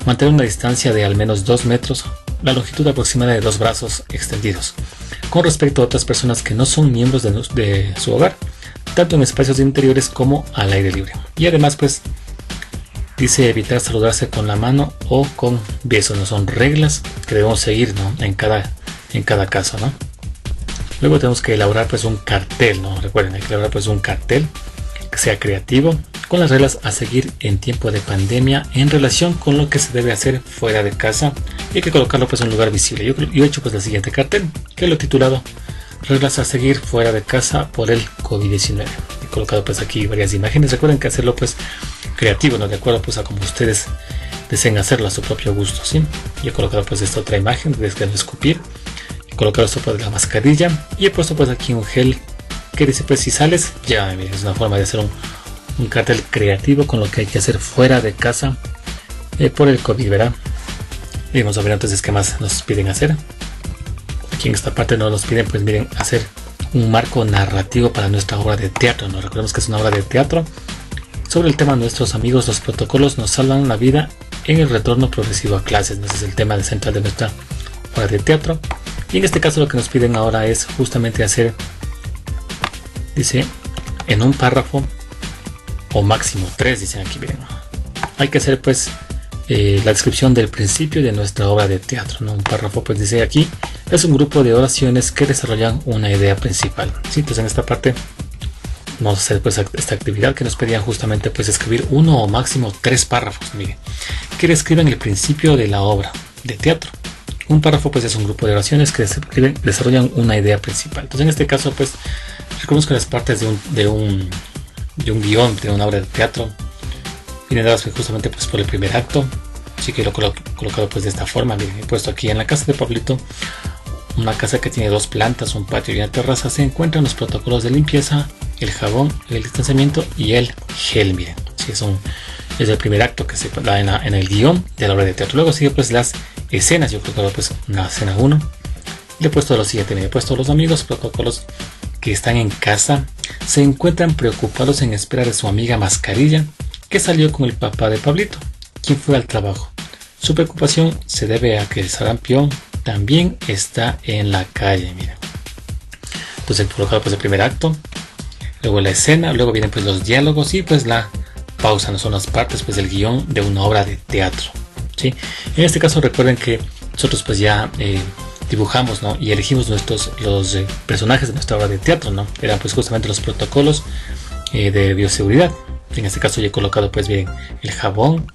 mantener una distancia de al menos 2 metros, la longitud aproximada de 2 brazos extendidos, con respecto a otras personas que no son miembros de su hogar, tanto en espacios interiores como al aire libre. Y además pues dice evitar saludarse con la mano o con besos. No son reglas que debemos seguir, ¿no? en cada caso, ¿no? Luego tenemos que elaborar pues un cartel, ¿no? Recuerden, hay que elaborar pues un cartel que sea creativo, con las reglas a seguir en tiempo de pandemia en relación con lo que se debe hacer fuera de casa, y hay que colocarlo pues en un lugar visible. Yo he hecho pues el siguiente cartel, que lo he titulado reglas a seguir fuera de casa por el COVID-19. He colocado pues aquí varias imágenes. Recuerden que hacerlo pues creativo, ¿no? De acuerdo pues a como ustedes deseen hacerlo a su propio gusto, ¿sí? Yo he colocado pues esta otra imagen de no escupir. He colocado esto pues la mascarilla y he puesto pues aquí un gel que dice pues si sales ya, es una forma de hacer un cartel creativo con lo que hay que hacer fuera de casa por el COVID, ¿verdad? Y vamos a ver entonces qué más nos piden hacer. Aquí en esta parte nos piden pues miren hacer un marco narrativo para nuestra obra de teatro, ¿no? Recordemos que es una obra de teatro sobre el tema nuestros amigos los protocolos nos salvan la vida en el retorno progresivo a clases, ¿no? Ese es el tema central de nuestra obra de teatro. Y en este caso lo que nos piden ahora es justamente hacer, dice, en un párrafo o máximo 3, dicen aquí, miren. Hay que hacer pues la descripción del principio de nuestra obra de teatro, ¿no? Un párrafo pues dice aquí, es un grupo de oraciones que desarrollan una idea principal, ¿sí? Entonces en esta parte vamos a hacer pues esta actividad que nos pedían justamente pues escribir 1 o máximo 3 párrafos, miren, que describen el principio de la obra de teatro. Un párrafo pues es un grupo de oraciones que desarrollan una idea principal. Entonces en este caso pues recordemos que las partes de un guión, de una obra de teatro, vienen dadas justamente pues por el primer acto. Así que lo he colocado pues de esta forma. Miren, he puesto aquí en la casa de Pablito, una casa que tiene 2 plantas, un patio y una terraza. Se encuentran los protocolos de limpieza, el jabón, el distanciamiento y el gel. Miren, sí, es el primer acto que se da en el guión de la obra de teatro. Luego sigue pues las escenas. Yo creo que pues una escena 1. Le he puesto lo siguiente, me he puesto los amigos protocolos que están en casa se encuentran preocupados en espera de su amiga Mascarilla, que salió con el papá de Pablito, quien fue al trabajo. Su preocupación se debe a que el sarampión también está en la calle. Miren. Entonces he colocado pues el primer acto, luego la escena, luego vienen pues los diálogos y pues la pausa. No son las partes pues del guión de una obra de teatro, ¿sí? En este caso recuerden que nosotros pues ya dibujamos, ¿no? Y elegimos los personajes de nuestra obra de teatro, ¿no? Eran pues justamente los protocolos de bioseguridad. En este caso yo he colocado pues bien el jabón,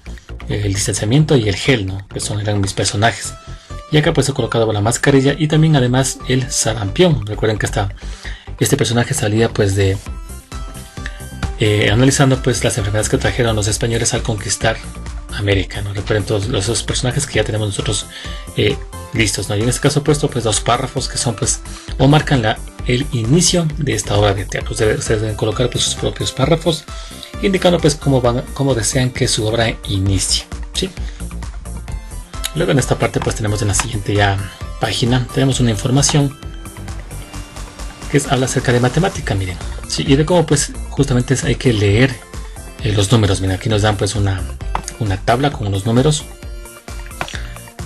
el distanciamiento y el gel, ¿no? Que eran mis personajes. Y acá pues he colocado la mascarilla y también además el sarampión. Recuerden que este personaje salía pues de analizando pues las enfermedades que trajeron los españoles al conquistar América, ¿no? Recuerden todos esos personajes que ya tenemos nosotros listos, ¿no? Y en este caso he puesto pues 2 párrafos que son pues o marcan el inicio de esta obra de teatro. Ustedes deben colocar pues sus propios párrafos indicando pues cómo desean que su obra inicie, ¿sí? Luego en esta parte pues tenemos en la siguiente ya página tenemos una información que habla acerca de matemática, miren, ¿sí? Y de cómo pues justamente hay que leer los números. Miren, aquí nos dan pues una tabla con unos números.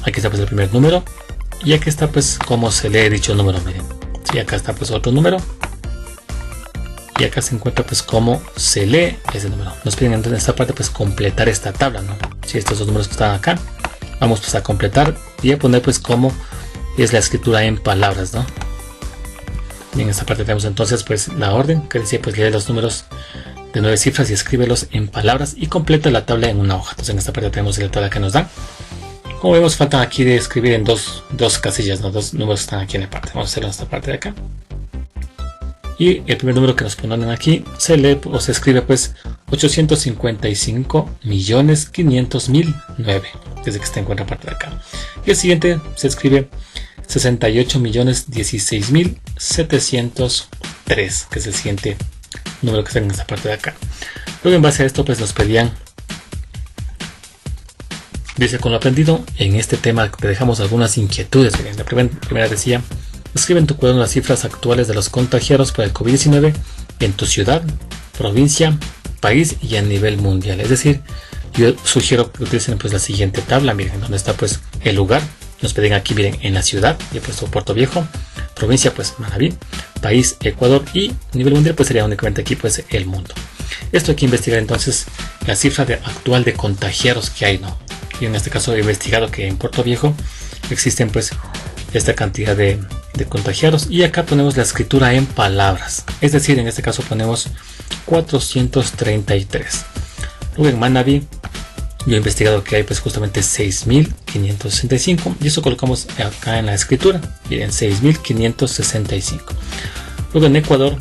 Aquí está pues el primer número y aquí está pues cómo se lee dicho número. Miren, sí, acá está pues otro número y acá se encuentra pues cómo se lee ese número. Nos piden entonces en esta parte pues completar esta tabla, ¿no? Si estos dos números que están acá, vamos pues a completar y a poner pues cómo es la escritura en palabras, ¿no? Y en esta parte tenemos entonces pues la orden que decía pues lee los números de 9 cifras y escríbelos en palabras y completa la tabla en una hoja. Entonces en esta parte tenemos la tabla que nos dan. Como vemos, faltan aquí de escribir en dos casillas, ¿no? Dos números que están aquí en la parte. Vamos a hacerlo en esta parte de acá. Y el primer número que nos ponen aquí se lee o se escribe pues 855.500.009 desde que está en la parte de acá. Y el siguiente se escribe 68.016.703, que es el siguiente número que está en esta parte de acá. Luego en base a esto pues nos pedían, dice, con lo aprendido en este tema te dejamos algunas inquietudes. Miren, la primera decía: escribe en tu cuaderno las cifras actuales de los contagiados por el COVID-19 en tu ciudad, provincia, país y a nivel mundial. Es decir, yo sugiero que utilicen pues la siguiente tabla. Miren, donde está pues el lugar. Nos piden aquí, miren, en la ciudad, yo he puesto Puerto Viejo, provincia pues Manabí, país Ecuador y nivel mundial pues sería únicamente aquí pues el mundo. Esto hay que investigar entonces la cifra actual de contagiados que hay, ¿no? Y en este caso he investigado que en Puerto Viejo existen pues esta cantidad de contagiados y acá ponemos la escritura en palabras, es decir, en este caso ponemos 433. Luego en Manabí yo he investigado que hay pues justamente 6.565 y eso colocamos acá en la escritura, miren, 6.565. Luego en Ecuador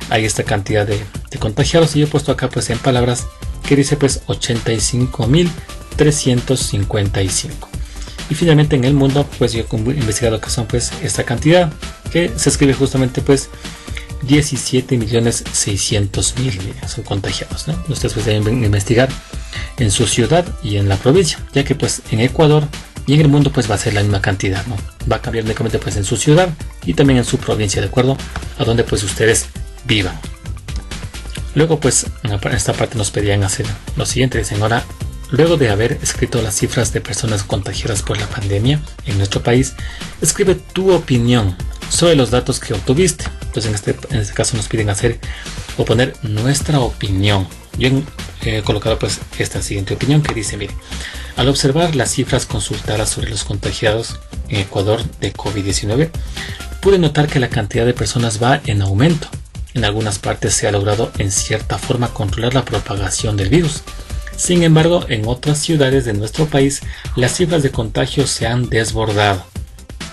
hay esta cantidad de contagiados y yo he puesto acá pues en palabras que dice pues 85.355. Y finalmente en el mundo pues yo he investigado que son pues esta cantidad que se escribe justamente pues 17.600.000, miren, son contagiados, ¿no? Ustedes pues deben investigar en su ciudad y en la provincia, ya que pues en Ecuador y en el mundo pues va a ser la misma cantidad, ¿no? Va a cambiar únicamente pues en su ciudad y también en su provincia, de acuerdo a donde pues ustedes vivan. Luego pues en esta parte nos pedían hacer lo siguiente. Dicen: ahora, luego de haber escrito las cifras de personas contagiadas por la pandemia en nuestro país, escribe tu opinión sobre los datos que obtuviste. Entonces en este caso nos piden hacer o poner nuestra opinión. Yo he colocado pues esta siguiente opinión que dice: mire, al observar las cifras consultadas sobre los contagiados en Ecuador de COVID-19, pude notar que la cantidad de personas va en aumento. En algunas partes se ha logrado en cierta forma controlar la propagación del virus. Sin embargo, en otras ciudades de nuestro país, las cifras de contagio se han desbordado.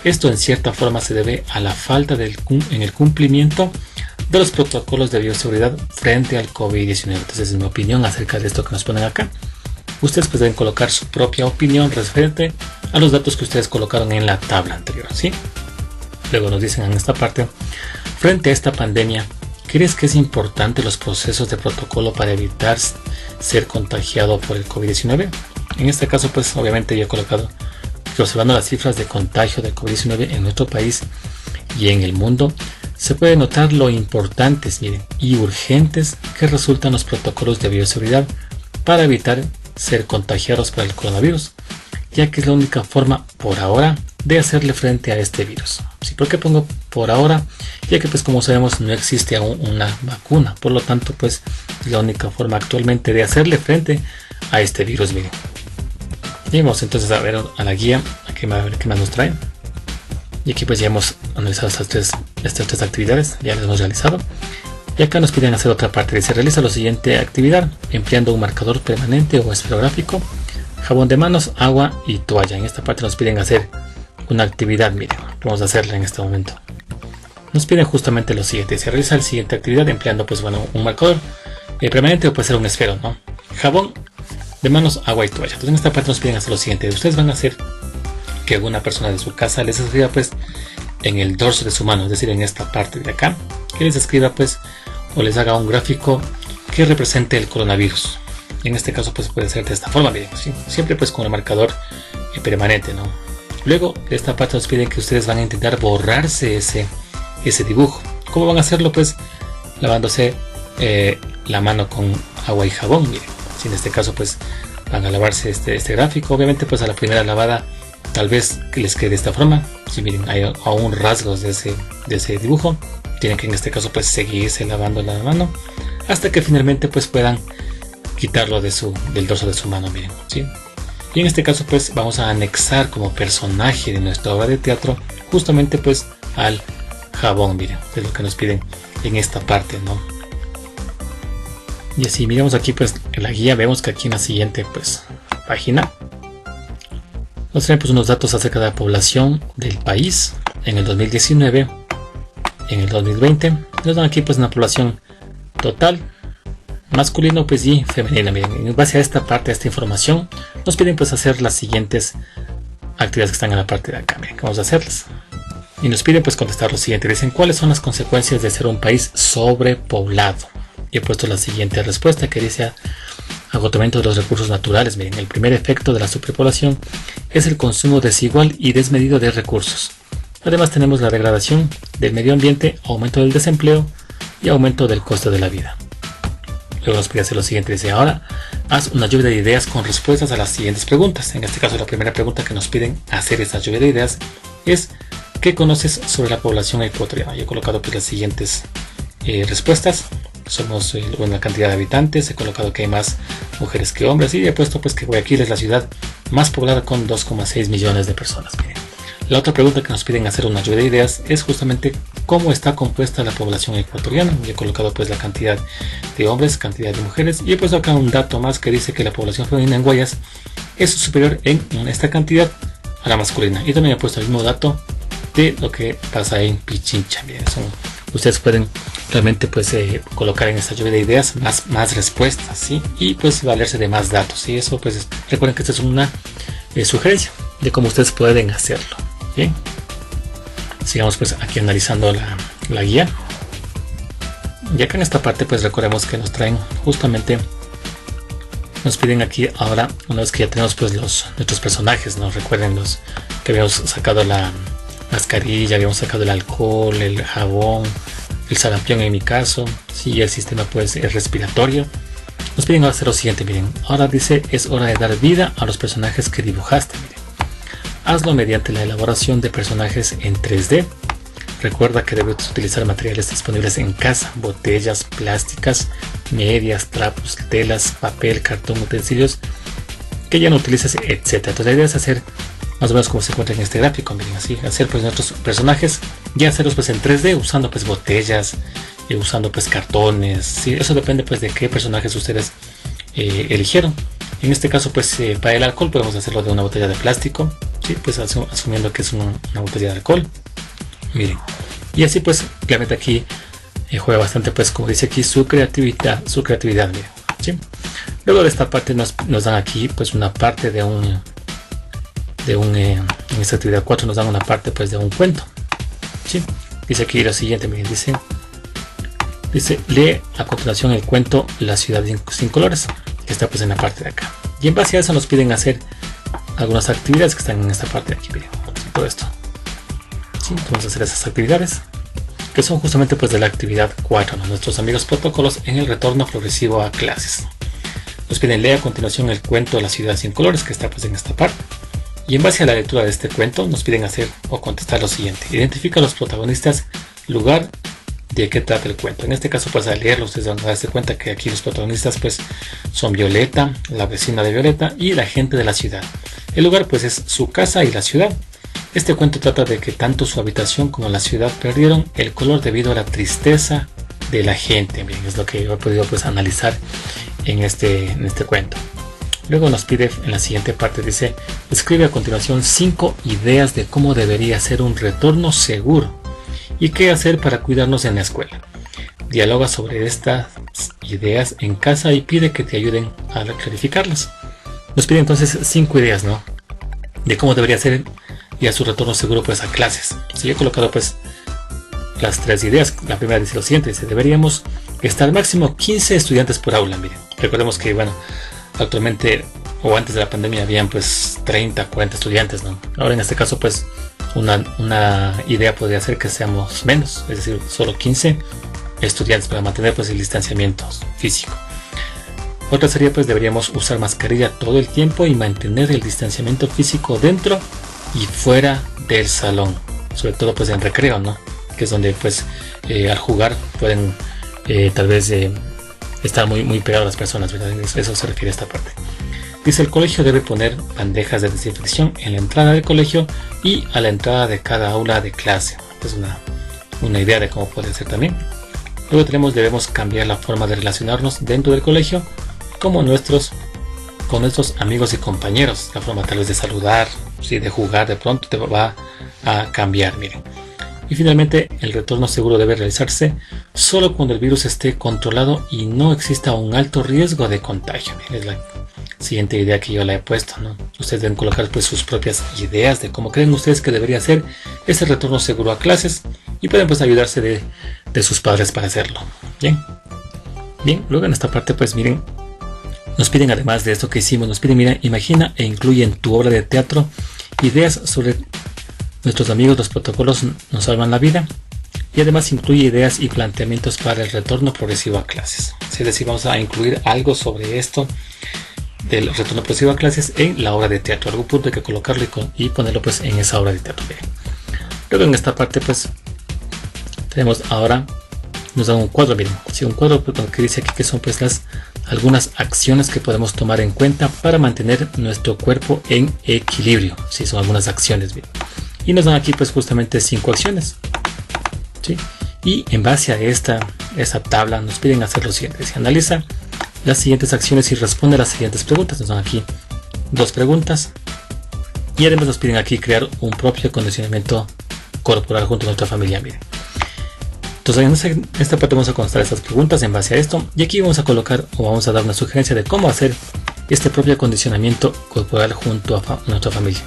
Esto en cierta forma se debe a la falta en el cumplimiento de los protocolos de bioseguridad frente al COVID-19. Entonces, es mi opinión acerca de esto que nos ponen acá. Ustedes pues deben colocar su propia opinión referente a los datos que ustedes colocaron en la tabla anterior, ¿sí? Luego nos dicen en esta parte: frente a esta pandemia, ¿crees que es importante los procesos de protocolo para evitar ser contagiado por el COVID-19? En este caso pues obviamente yo he colocado que, observando las cifras de contagio de COVID-19 en nuestro país y en el mundo, se puede notar lo importantes, miren, y urgentes que resultan los protocolos de bioseguridad para evitar ser contagiados por el coronavirus, ya que es la única forma por ahora de hacerle frente a este virus. ¿Sí? ¿Por qué pongo por ahora? Ya que pues como sabemos no existe aún una vacuna, por lo tanto pues es la única forma actualmente de hacerle frente a este virus. Miren, y vamos entonces a ver a la guía, a ver qué más nos trae. Y aquí pues ya hemos analizado estas tres actividades, ya las hemos realizado. Y acá nos piden hacer otra parte. Dice: realiza la siguiente actividad empleando un marcador permanente o esferográfico, jabón de manos, agua y toalla. En esta parte nos piden hacer una actividad. Miren, vamos a hacerla en este momento. Nos piden justamente lo siguiente: se realiza la siguiente actividad empleando pues bueno un marcador permanente o puede ser un esfero, ¿no? Jabón de manos, agua y toalla. Entonces en esta parte nos piden hacer lo siguiente: ustedes van a hacer que alguna persona de su casa les escriba pues en el dorso de su mano, es decir, en esta parte de acá, que les escriba pues o les haga un gráfico que represente el coronavirus. En este caso pues puede ser de esta forma, miren, ¿sí? Siempre pues con el marcador permanente, ¿no? Luego de esta parte nos piden que ustedes van a intentar borrarse ese dibujo. ¿Cómo van a hacerlo? Pues lavándose la mano con agua y jabón. Miren, si en este caso pues van a lavarse este gráfico, obviamente pues a la primera lavada tal vez que les quede de esta forma. Si miren, hay aún rasgos de ese dibujo, tienen que en este caso pues seguirse lavando la mano hasta que finalmente pues puedan quitarlo del dorso de su mano, miren, ¿sí? Y en este caso pues vamos a anexar como personaje de nuestra obra de teatro justamente pues al jabón, miren, es lo que nos piden en esta parte, ¿no? Y así miramos aquí pues en la guía, vemos que aquí en la siguiente pues página nos traen pues unos datos acerca de la población del país en el 2019, en el 2020, nos dan aquí pues una población total, masculino pues y femenina. Miren, en base a esta parte, a esta información, nos piden pues hacer las siguientes actividades que están en la parte de acá. Miren, vamos a hacerlas. Y nos piden pues contestar lo siguiente. Dicen, ¿cuáles son las consecuencias de ser un país sobrepoblado? Y he puesto la siguiente respuesta que dice: agotamiento de los recursos naturales. Miren, el primer efecto de la superpoblación es el consumo desigual y desmedido de recursos. Además tenemos la degradación del medio ambiente, aumento del desempleo y aumento del costo de la vida. Luego nos pide hacer lo siguiente, dice, ahora haz una lluvia de ideas con respuestas a las siguientes preguntas. En este caso la primera pregunta que nos piden hacer esa lluvia de ideas es: ¿qué conoces sobre la población ecuatoriana? Yo he colocado pues las siguientes respuestas. Somos una cantidad de habitantes, he colocado que hay más mujeres que hombres y he puesto pues que Guayaquil es la ciudad más poblada con 2,6 millones de personas. Miren. La otra pregunta que nos piden hacer una lluvia de ideas es justamente cómo está compuesta la población ecuatoriana. Yo he colocado pues la cantidad de hombres, cantidad de mujeres y he puesto acá un dato más que dice que la población femenina en Guayas es superior en esta cantidad a la masculina. Y también he puesto el mismo dato de lo que pasa en Pichincha. Bien, ustedes pueden realmente pues colocar en esta lluvia de ideas más respuestas, ¿sí? Y pues valerse de más datos. Y eso pues recuerden que esta es una sugerencia de cómo ustedes pueden hacerlo. Bien, sigamos pues aquí analizando la guía. Y acá en esta parte pues recordemos que nos traen justamente, nos piden aquí ahora, una vez que ya tenemos pues nuestros personajes, ¿no? Recuerden los que habíamos sacado la mascarilla, habíamos sacado el alcohol, el jabón, el sarampión en mi caso, sí, el sistema pues respiratorio. Nos piden ahora hacer lo siguiente, miren, ahora dice, es hora de dar vida a los personajes que dibujaste, miren. Hazlo mediante la elaboración de personajes en 3D. Recuerda que debes utilizar materiales disponibles en casa: botellas plásticas, medias, trapos, telas, papel, cartón, utensilios que ya no utilices, etc. Entonces la idea es hacer más o menos como se encuentra en este gráfico, miren, así, hacer pues nuestros personajes y hacerlos pues en 3D usando pues botellas, usando pues cartones, ¿sí? Eso depende pues de qué personajes ustedes eligieron. En este caso pues para el alcohol podemos hacerlo de una botella de plástico, ¿sí? Pues asumiendo que es una botella de alcohol, miren, y así pues claramente aquí juega bastante pues como dice aquí su creatividad, miren, ¿sí? Luego de esta parte nos dan aquí pues una parte en esta actividad 4 nos dan una parte pues de un cuento, ¿sí? Dice aquí lo siguiente, miren, dice lee a continuación el cuento La ciudad sin colores, que está pues en la parte de acá, y en base a eso nos piden hacer algunas actividades que están en esta parte de aquí, miren, todo esto, ¿sí? Vamos a hacer esas actividades que son justamente pues de la actividad 4, ¿no? Nuestros amigos protocolos en el retorno progresivo a clases. Nos piden lee a continuación el cuento La ciudad sin colores, que está pues en esta parte. Y en base a la lectura de este cuento nos piden hacer o contestar lo siguiente: identifica a los protagonistas, lugar, de qué trata el cuento. En este caso pues al leerlo ustedes van a darse cuenta que aquí los protagonistas pues son Violeta, la vecina de Violeta y la gente de la ciudad. El lugar pues es su casa y la ciudad. Este cuento trata de que tanto su habitación como la ciudad perdieron el color debido a la tristeza de la gente. Bien, es lo que yo he podido pues analizar en este cuento. Luego nos pide en la siguiente parte, dice, escribe a continuación 5 ideas de cómo debería ser un retorno seguro y qué hacer para cuidarnos en la escuela. Dialoga sobre estas ideas en casa y pide que te ayuden a clarificarlas. Nos pide entonces 5 ideas, ¿no? De cómo debería ser ya su retorno seguro pues a clases. Si yo he colocado pues las 3 ideas. La primera dice lo siguiente, dice, deberíamos estar máximo 15 estudiantes por aula. Miren, recordemos que bueno, actualmente o antes de la pandemia habían pues 30, 40 estudiantes, ¿no? Ahora en este caso pues una idea podría ser que seamos menos, es decir, solo 15 estudiantes para mantener pues el distanciamiento físico. Otra sería pues deberíamos usar mascarilla todo el tiempo y mantener el distanciamiento físico dentro y fuera del salón, sobre todo pues en recreo, ¿no? Que es donde pues al jugar pueden tal vez estar muy pegados a las personas, ¿verdad? Eso se refiere a esta parte. Dice: el colegio debe poner bandejas de desinfección en la entrada del colegio y a la entrada de cada aula de clase. Es una idea de cómo puede ser también. Luego debemos cambiar la forma de relacionarnos dentro del colegio con nuestros amigos y compañeros. La forma tal vez de saludar, ¿sí? De jugar, de pronto te va a cambiar, miren. Y finalmente, el retorno seguro debe realizarse solo cuando el virus esté controlado y no exista un alto riesgo de contagio. Es la siguiente idea que yo le he puesto, ¿no? Ustedes deben colocar pues sus propias ideas de cómo creen ustedes que debería ser ese retorno seguro a clases, y pueden pues ayudarse de sus padres para hacerlo. Bien, luego en esta parte pues miren, nos piden, además de esto que hicimos, nos piden: mira, imagina e incluye en tu obra de teatro ideas sobre nuestros amigos, los protocolos nos salvan la vida, y además incluye ideas y planteamientos para el retorno progresivo a clases. Es decir, vamos a incluir algo sobre esto del retorno progresivo a clases en la obra de teatro. Algún punto hay que colocarlo y ponerlo pues en esa obra de teatro. Bien. Luego en esta parte pues tenemos ahora, nos da un cuadro, miren, sí, un cuadro que dice aquí que son pues algunas acciones que podemos tomar en cuenta para mantener nuestro cuerpo en equilibrio. Sí, son algunas acciones, miren. Y nos dan aquí pues justamente 5 acciones, ¿sí? Y en base a esta tabla nos piden hacer lo siguiente: se analiza las siguientes acciones y responde a las siguientes preguntas. Nos dan aquí 2 preguntas, y además nos piden aquí crear un propio acondicionamiento corporal junto a nuestra familia. Miren, entonces en esta parte vamos a contestar estas preguntas en base a esto, y aquí vamos a colocar o vamos a dar una sugerencia de cómo hacer este propio acondicionamiento corporal junto a nuestra familia.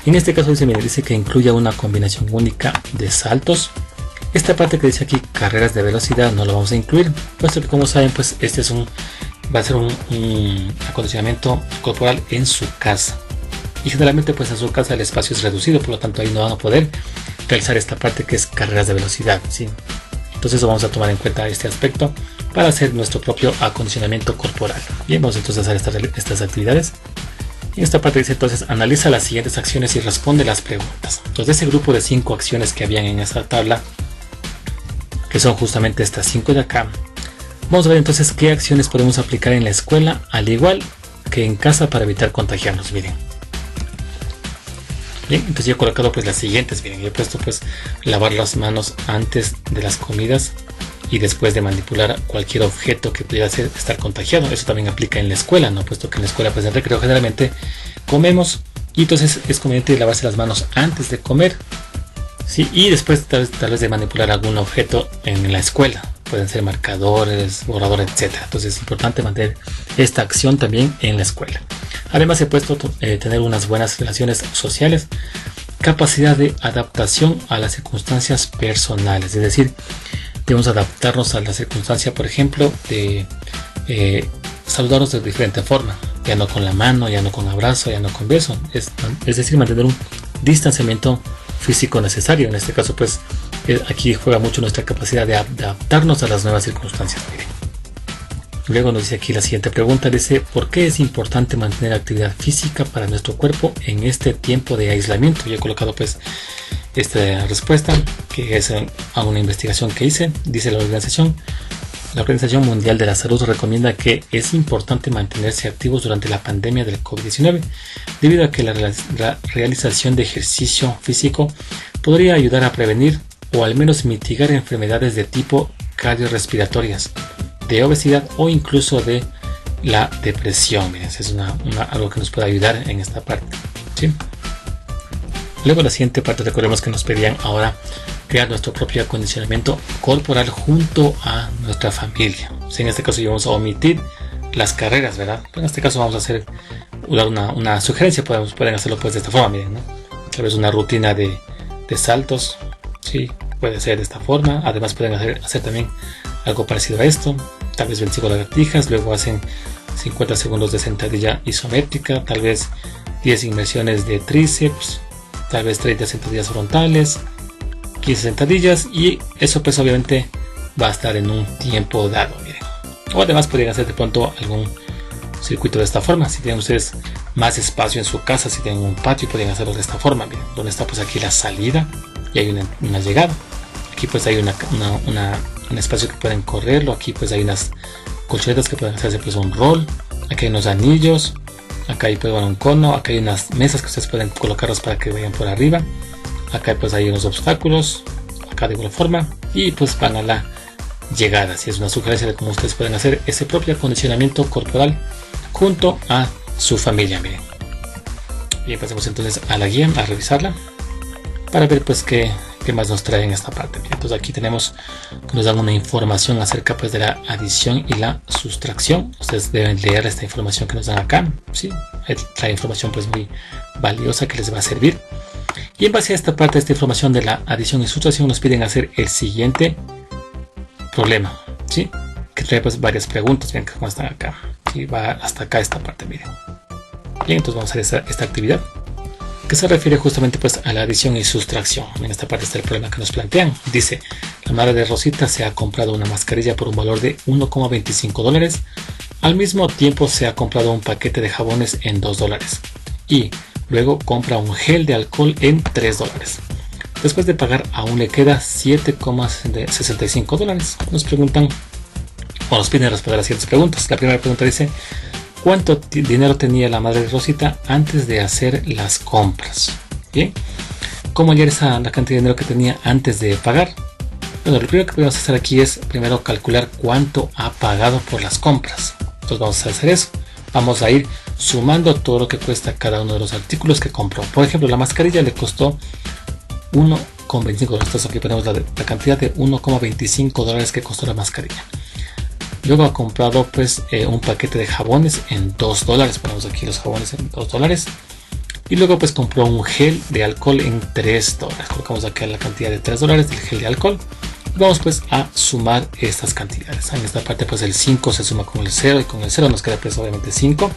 En este caso dice que incluya una combinación única de saltos. Esta parte que dice aquí carreras de velocidad no lo vamos a incluir, puesto que, como saben, pues este va a ser un acondicionamiento corporal en su casa, y generalmente pues en su casa el espacio es reducido, por lo tanto ahí no van a poder realizar esta parte que es carreras de velocidad, ¿sí? Entonces vamos a tomar en cuenta este aspecto para hacer nuestro propio acondicionamiento corporal. Bien, vamos entonces a hacer estas actividades. En esta parte dice: entonces analiza las siguientes acciones y responde las preguntas. Entonces, de ese grupo de 5 acciones que habían en esa tabla, que son justamente estas 5 de acá, vamos a ver entonces qué acciones podemos aplicar en la escuela al igual que en casa para evitar contagiarnos. Miren, bien, entonces yo he colocado pues las siguientes. Miren, yo he puesto pues lavar las manos antes de las comidas y después de manipular cualquier objeto que pudiera estar contagiado. Eso también aplica en la escuela, ¿no? Puesto que en la escuela pues en recreo generalmente comemos, y entonces es conveniente lavarse las manos antes de comer, ¿sí? Y después tal vez de manipular algún objeto en la escuela. Pueden ser marcadores, borradores, etc. Entonces es importante mantener esta acción también en la escuela. Además he puesto tener unas buenas relaciones sociales, capacidad de adaptación a las circunstancias personales, es decir, debemos adaptarnos a la circunstancia, por ejemplo, de saludarnos de diferente forma, ya no con la mano, ya no con abrazo, ya no con beso, es decir, mantener un distanciamiento físico necesario. En este caso pues aquí juega mucho nuestra capacidad de adaptarnos a las nuevas circunstancias. Miren. Luego nos dice aquí la siguiente pregunta, dice: ¿por qué es importante mantener actividad física para nuestro cuerpo en este tiempo de aislamiento? Yo he colocado pues esta respuesta, que es a una investigación que hice. Dice la Organización Mundial de la Salud recomienda que es importante mantenerse activos durante la pandemia del COVID-19, debido a que la realización de ejercicio físico podría ayudar a prevenir o al menos mitigar enfermedades de tipo cardiorrespiratorias, de obesidad o incluso de la depresión. Miren, es algo que nos puede ayudar en esta parte, ¿sí? Luego la siguiente parte, recordemos que nos pedían ahora crear nuestro propio acondicionamiento corporal junto a nuestra familia. ¿Sí? En este caso vamos a omitir las carreras, ¿verdad? Pero en este caso vamos a dar una sugerencia. Pueden hacerlo pues de esta forma, miren, ¿no? Tal vez una rutina de saltos, ¿sí? Puede ser de esta forma. Además pueden hacer también algo parecido a esto. Tal vez 25 lagartijas, luego hacen 50 segundos de sentadilla isométrica, tal vez 10 inmersiones de tríceps, tal vez 30 sentadillas frontales, 15 sentadillas, y eso pues obviamente va a estar en un tiempo dado. Miren. O además podrían hacer de pronto algún circuito de esta forma. Si tienen ustedes más espacio en su casa. Si tienen un patio pueden hacerlo de esta forma. Miren, donde está pues aquí la salida y hay una llegada. Aquí pues hay un espacio que pueden correrlo. Aquí pues hay unas colchonetas que pueden hacerse pues un rol. Aquí hay unos anillos. Acá hay pues un cono. Acá hay unas mesas que ustedes pueden colocarlas para que vayan por arriba. Acá pues hay unos obstáculos. Acá de igual forma. Y pues van a la llegada. Si es una sugerencia de cómo ustedes pueden hacer ese propio acondicionamiento corporal junto a su familia. Miren. Bien, pasemos entonces a la guía, a revisarla para ver pues qué más nos trae en esta parte. Bien, entonces aquí tenemos que nos dan una información acerca pues de la adición y la sustracción. Ustedes deben leer esta información que nos dan acá, ¿sí? Trae información pues muy valiosa que les va a servir. Y en base a esta parte de esta información de la adición y sustracción nos piden hacer el siguiente problema, ¿sí? Que trae pues varias preguntas. Bien, cómo están acá. Y va hasta acá esta parte, miren. Bien, entonces vamos a hacer esta actividad que se refiere justamente pues a la adición y sustracción. En esta parte está el problema que nos plantean. Dice, la madre de Rosita se ha comprado una mascarilla por un valor de $1,25. Al mismo tiempo se ha comprado un paquete de jabones en $2 y luego compra un gel de alcohol en $3. Después de pagar aún le queda $7,65. Nos preguntan o nos piden responder a ciertas preguntas. La primera pregunta dice, ¿cuánto dinero tenía la madre de Rosita antes de hacer las compras? Bien, ¿cómo hallar la cantidad de dinero que tenía antes de pagar? Bueno, lo primero que podemos hacer aquí es primero calcular cuánto ha pagado por las compras. Entonces vamos a hacer eso. Vamos a ir sumando todo lo que cuesta cada uno de los artículos que compró. Por ejemplo, la mascarilla le costó $1,25. Entonces aquí ponemos la cantidad de $1,25 que costó la mascarilla. Luego ha comprado pues un paquete de jabones en $2. Ponemos aquí los jabones en $2. Y luego pues compró un gel de alcohol en $3. Colocamos aquí la cantidad de $3 del gel de alcohol. Y vamos pues a sumar estas cantidades. En esta parte pues el 5 se suma con el 0 y con el 0 nos queda pues obviamente 5.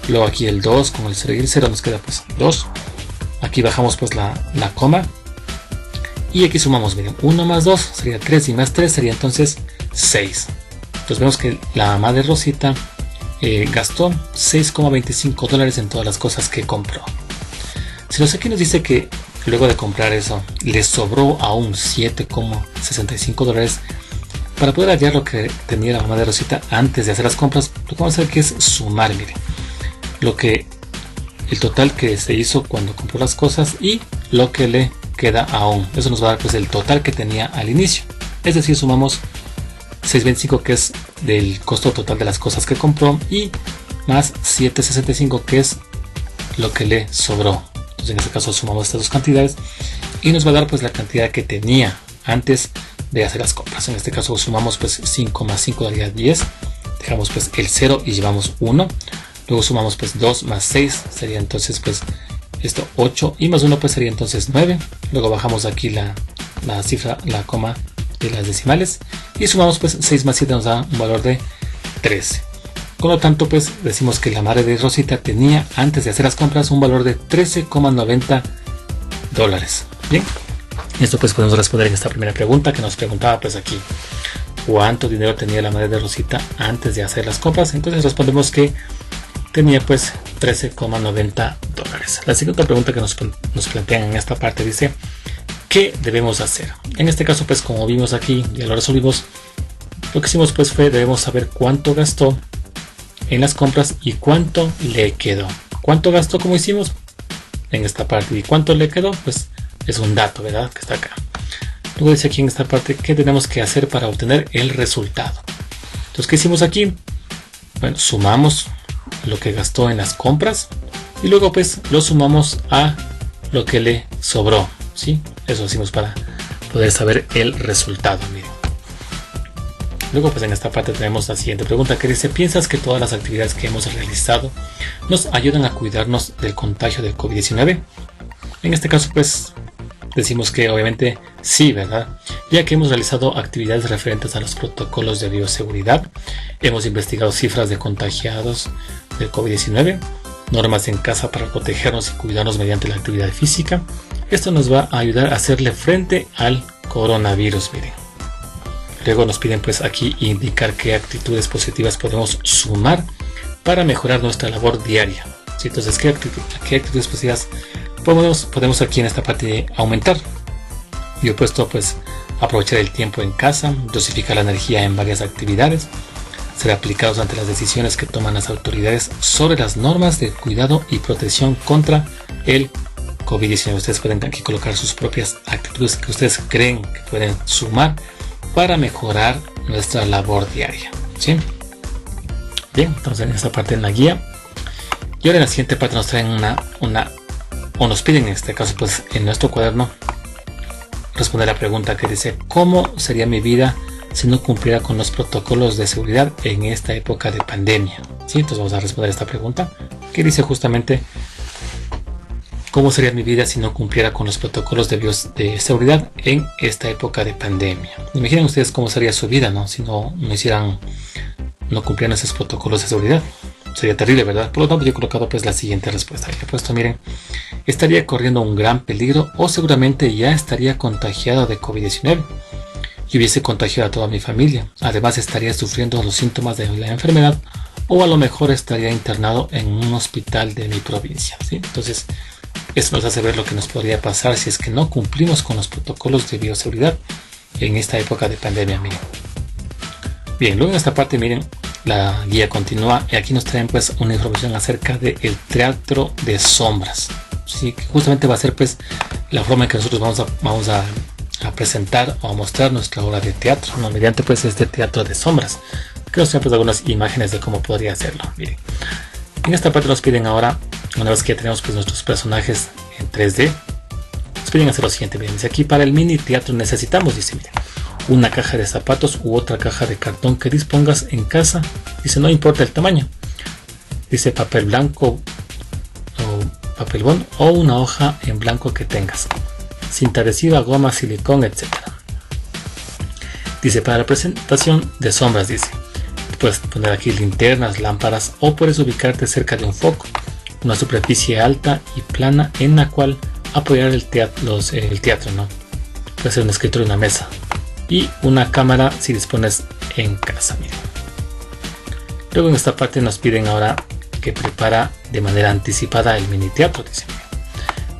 Luego aquí el 2 con el 0 y el 0 nos queda pues 2. Aquí bajamos pues la coma. Y aquí sumamos, miren, 1 más 2 sería 3 y más 3 sería entonces 6. Entonces vemos que la madre Rosita gastó $6,25 en todas las cosas que compró. Si aquí nos dice que luego de comprar eso le sobró aún $7,65, para poder hallar lo que tenía la madre Rosita antes de hacer las compras, lo que vamos a hacer que es sumar, miren, el total que se hizo cuando compró las cosas y lo que le queda aún. Eso nos va a dar pues el total que tenía al inicio. Es decir, sumamos $6,25 que es del costo total de las cosas que compró y más $7,65 que es lo que le sobró. Entonces en este caso sumamos estas dos cantidades y nos va a dar pues la cantidad que tenía antes de hacer las compras. En este caso sumamos pues 5 más 5 daría 10. Dejamos pues el 0 y llevamos 1. Luego sumamos pues 2 más 6 sería entonces pues esto 8 y más 1 pues sería entonces 9. Luego bajamos aquí la cifra, la coma de las decimales y sumamos pues 6 más 7 nos da un valor de 13. Con lo tanto pues decimos que la madre de Rosita tenía antes de hacer las compras un valor de $13,90. Bien, esto pues podemos responder en esta primera pregunta que nos preguntaba pues aquí cuánto dinero tenía la madre de Rosita antes de hacer las compras. Entonces respondemos que tenía pues $13,90. La segunda pregunta que nos plantean en esta parte dice, ¿qué debemos hacer? En este caso pues como vimos aquí, ya lo resolvimos, lo que hicimos pues fue debemos saber cuánto gastó en las compras y cuánto le quedó. ¿Cuánto gastó como hicimos en esta parte? Y cuánto le quedó pues es un dato, ¿verdad? Que está acá. Luego dice aquí en esta parte qué tenemos que hacer para obtener el resultado. Entonces, ¿qué hicimos aquí? Bueno, sumamos lo que gastó en las compras y luego pues lo sumamos a lo que le sobró, ¿sí? Eso hicimos para poder saber el resultado. Miren. Luego pues en esta parte tenemos la siguiente pregunta que dice, ¿piensas que todas las actividades que hemos realizado nos ayudan a cuidarnos del contagio del COVID-19? En este caso pues decimos que obviamente sí, ¿verdad? Ya que hemos realizado actividades referentes a los protocolos de bioseguridad, hemos investigado cifras de contagiados del COVID-19, normas en casa para protegernos y cuidarnos mediante la actividad física. Esto nos va a ayudar a hacerle frente al coronavirus, miren. Luego nos piden pues aquí indicar qué actitudes positivas podemos sumar para mejorar nuestra labor diaria. ¿sí? Entonces, ¿qué actitudes positivas podemos aquí en esta parte aumentar? Yo he puesto pues aprovechar el tiempo en casa, dosificar la energía en varias actividades, ser aplicados ante las decisiones que toman las autoridades sobre las normas de cuidado y protección contra el COVID-19. Ustedes pueden aquí colocar sus propias actitudes que ustedes creen que pueden sumar para mejorar nuestra labor diaria, ¿sí? Bien, entonces en esta parte en la guía. Y ahora en la siguiente parte nos traen o nos piden en este caso pues en nuestro cuaderno responder la pregunta que dice: ¿cómo sería mi vida si no cumpliera con los protocolos de seguridad en esta época de pandemia? ¿Sí? Entonces vamos a responder esta pregunta que dice justamente: ¿cómo sería mi vida si no cumpliera con los protocolos de seguridad en esta época de pandemia? Imaginen ustedes cómo sería su vida, ¿no? Si no cumplieran esos protocolos de seguridad. Sería terrible, ¿verdad? Por lo tanto, yo he colocado pues la siguiente respuesta. He puesto, miren, estaría corriendo un gran peligro o seguramente ya estaría contagiado de COVID-19 y hubiese contagiado a toda mi familia. Además, estaría sufriendo los síntomas de la enfermedad o a lo mejor estaría internado en un hospital de mi provincia, ¿sí? Entonces, esto nos hace ver lo que nos podría pasar si es que no cumplimos con los protocolos de bioseguridad en esta época de pandemia, miren. Bien, luego en esta parte, miren, la guía continúa y aquí nos traen pues una información acerca del teatro de sombras, ¿sí? Que justamente va a ser pues la forma en que nosotros vamos a presentar o a mostrar nuestra obra de teatro, ¿no? Mediante pues este teatro de sombras, que nos traen pues algunas imágenes de cómo podría hacerlo. Miren, en esta parte nos piden ahora, una vez que ya tenemos pues nuestros personajes en 3D, nos piden hacer lo siguiente. Miren, dice aquí: para el mini teatro necesitamos, dice, miren, una caja de zapatos u otra caja de cartón que dispongas en casa. Dice, no importa el tamaño. Dice, papel blanco o papel bond o una hoja en blanco que tengas, cinta adhesiva, goma, silicón, etc. Dice, para la presentación de sombras, dice, puedes poner aquí linternas, lámparas o puedes ubicarte cerca de un foco, una superficie alta y plana en la cual apoyar el teatro, ¿no? Puede ser un escritorio, una mesa y una cámara si dispones en casa. Miren. Luego en esta parte nos piden ahora que prepara de manera anticipada el mini teatro. Dice,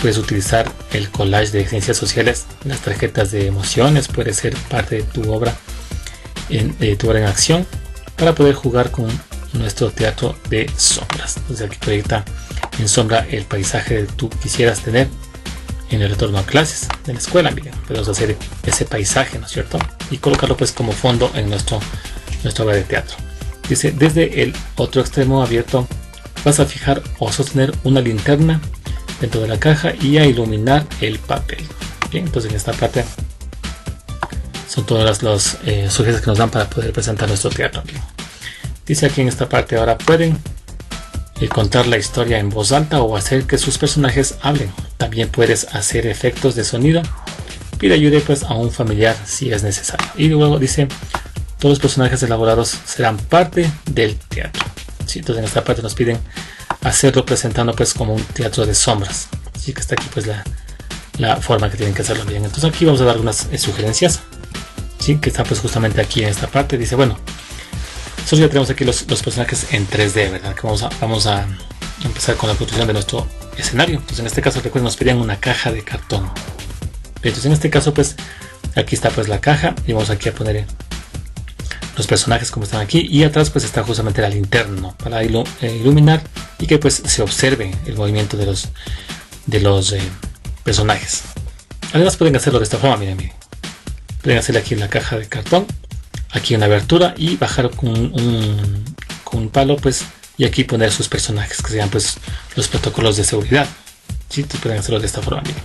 puedes utilizar el collage de ciencias sociales, las tarjetas de emociones, puede ser parte de tu obra en acción para poder jugar con nuestro teatro de sombras. Entonces aquí proyecta en sombra el paisaje que tú quisieras tener en el retorno a clases de la escuela. Miren, podemos hacer ese paisaje, ¿no es cierto? Y colocarlo pues como fondo en nuestra obra de teatro. Dice, desde el otro extremo abierto vas a fijar o sostener una linterna dentro de la caja y a iluminar el papel. Bien, entonces en esta parte son todas las sugerencias que nos dan para poder presentar nuestro teatro. Bien. Dice aquí en esta parte ahora pueden contar la historia en voz alta o hacer que sus personajes hablen. También puedes hacer efectos de sonido. Pide ayuda pues a un familiar si es necesario. Y luego dice, todos los personajes elaborados serán parte del teatro. ¿Sí? Entonces en esta parte nos piden hacerlo presentando pues como un teatro de sombras. Así que está aquí pues la forma que tienen que hacerlo bien. Entonces aquí vamos a dar algunas sugerencias, ¿sí? Que está pues justamente aquí en esta parte. Dice, bueno, nosotros ya tenemos aquí los personajes en 3D, ¿verdad? Que vamos a empezar con la construcción de nuestro escenario. Entonces en este caso, recuerden, nos pedían una caja de cartón. Entonces en este caso pues aquí está pues la caja y vamos aquí a poner los personajes como están aquí, y atrás pues está justamente la linterna, ¿no? Para iluminar y que pues se observe el movimiento de los personajes. Además pueden hacerlo de esta forma, miren. Pueden hacerle aquí en la caja de cartón, aquí en la abertura, y bajar con un palo pues, y aquí poner sus personajes que sean pues los protocolos de seguridad. ¿Sí? Entonces pueden hacerlo de esta forma, miren.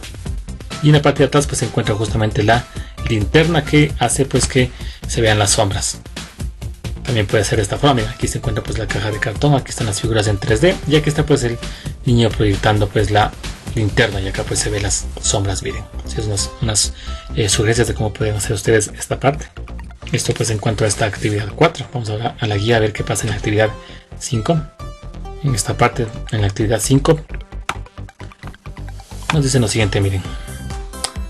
Y en la parte de atrás pues se encuentra justamente la linterna que hace pues que se vean las sombras. También puede ser de esta forma, miren, aquí se encuentra pues la caja de cartón, aquí están las figuras en 3D y aquí está pues el niño proyectando pues la linterna y acá pues se ven las sombras, miren. Así es unas sugerencias de cómo pueden hacer ustedes esta parte. Esto pues en cuanto a esta actividad 4. Vamos ahora a la guía a ver qué pasa en la actividad 5. En esta parte, en la actividad 5, nos dicen lo siguiente, miren.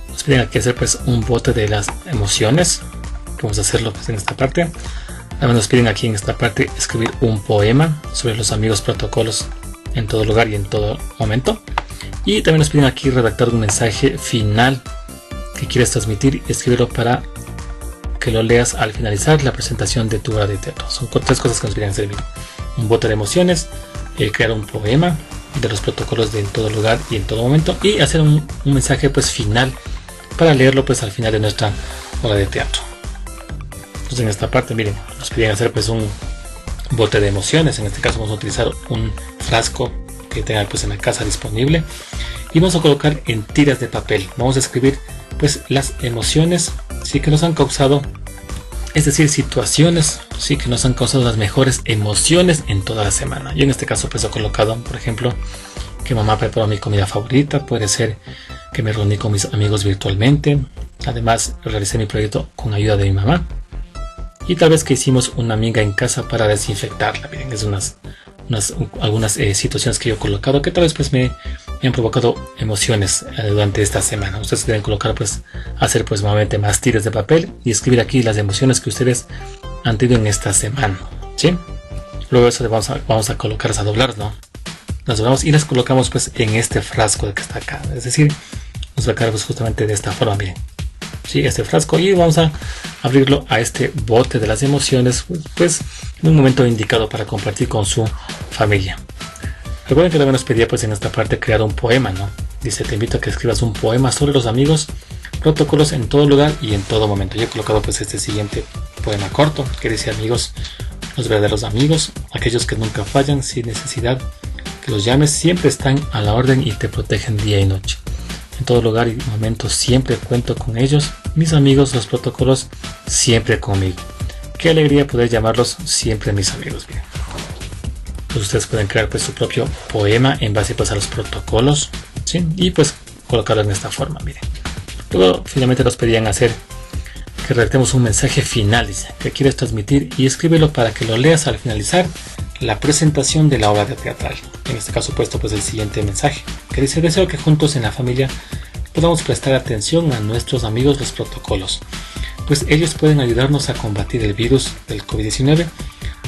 Nos piden aquí hacer pues un bote de las emociones. Vamos a hacerlo pues en esta parte. Además nos piden aquí en esta parte escribir un poema sobre los amigos protocolos en todo lugar y en todo momento. Y también nos piden aquí redactar un mensaje final que quieres transmitir y escribirlo para que lo leas al finalizar la presentación de tu obra de teatro. Son 3 cosas que nos piden hacer. Un bote de emociones, crear un poema de los protocolos de en todo lugar y en todo momento, y hacer un mensaje pues final para leerlo pues al final de nuestra obra de teatro. Entonces en esta parte, miren, nos piden hacer pues un bote de emociones. En este caso vamos a utilizar un frasco que tenga pues en la casa disponible y vamos a colocar en tiras de papel. Vamos a escribir pues las emociones sí que nos han causado, es decir, situaciones sí que nos han causado las mejores emociones en toda la semana. Yo en este caso pues he colocado, por ejemplo, que mamá preparó mi comida favorita, puede ser que me reuní con mis amigos virtualmente, además realicé mi proyecto con ayuda de mi mamá, y tal vez que hicimos una amiga en casa para desinfectarla. Miren, es algunas situaciones que yo he colocado que tal vez pues me han provocado emociones durante esta semana. Ustedes deben colocar pues, hacer pues nuevamente más tiras de papel y escribir aquí las emociones que ustedes han tenido en esta semana, ¿sí? Luego eso vamos a colocarlas a doblar, ¿no? Las doblamos y las colocamos pues en este frasco que está acá, es decir, nos va a quedar pues justamente de esta forma, miren, ¿sí? Este frasco, y vamos a abrirlo a este bote de las emociones pues en un momento indicado para compartir con su familia. Recuerden que también nos pedía pues en esta parte crear un poema, ¿no? Dice, te invito a que escribas un poema sobre los amigos, protocolos en todo lugar y en todo momento. Yo he colocado pues este siguiente poema corto que dice: amigos, los verdaderos amigos, aquellos que nunca fallan sin necesidad que los llames, siempre están a la orden y te protegen día y noche. En todo lugar y momento siempre cuento con ellos, mis amigos, los protocolos siempre conmigo. Qué alegría poder llamarlos siempre mis amigos. Bien. Pues ustedes pueden crear pues su propio poema en base pues a los protocolos, ¿sí? Y pues colocarlo en esta forma, miren. Luego finalmente nos pedían hacer que redactemos un mensaje final, dice, que quieres transmitir, y escríbelo para que lo leas al finalizar la presentación de la obra teatral. En este caso he puesto pues el siguiente mensaje, que dice: deseo que juntos en la familia podamos prestar atención a nuestros amigos los protocolos, pues ellos pueden ayudarnos a combatir el virus del COVID-19.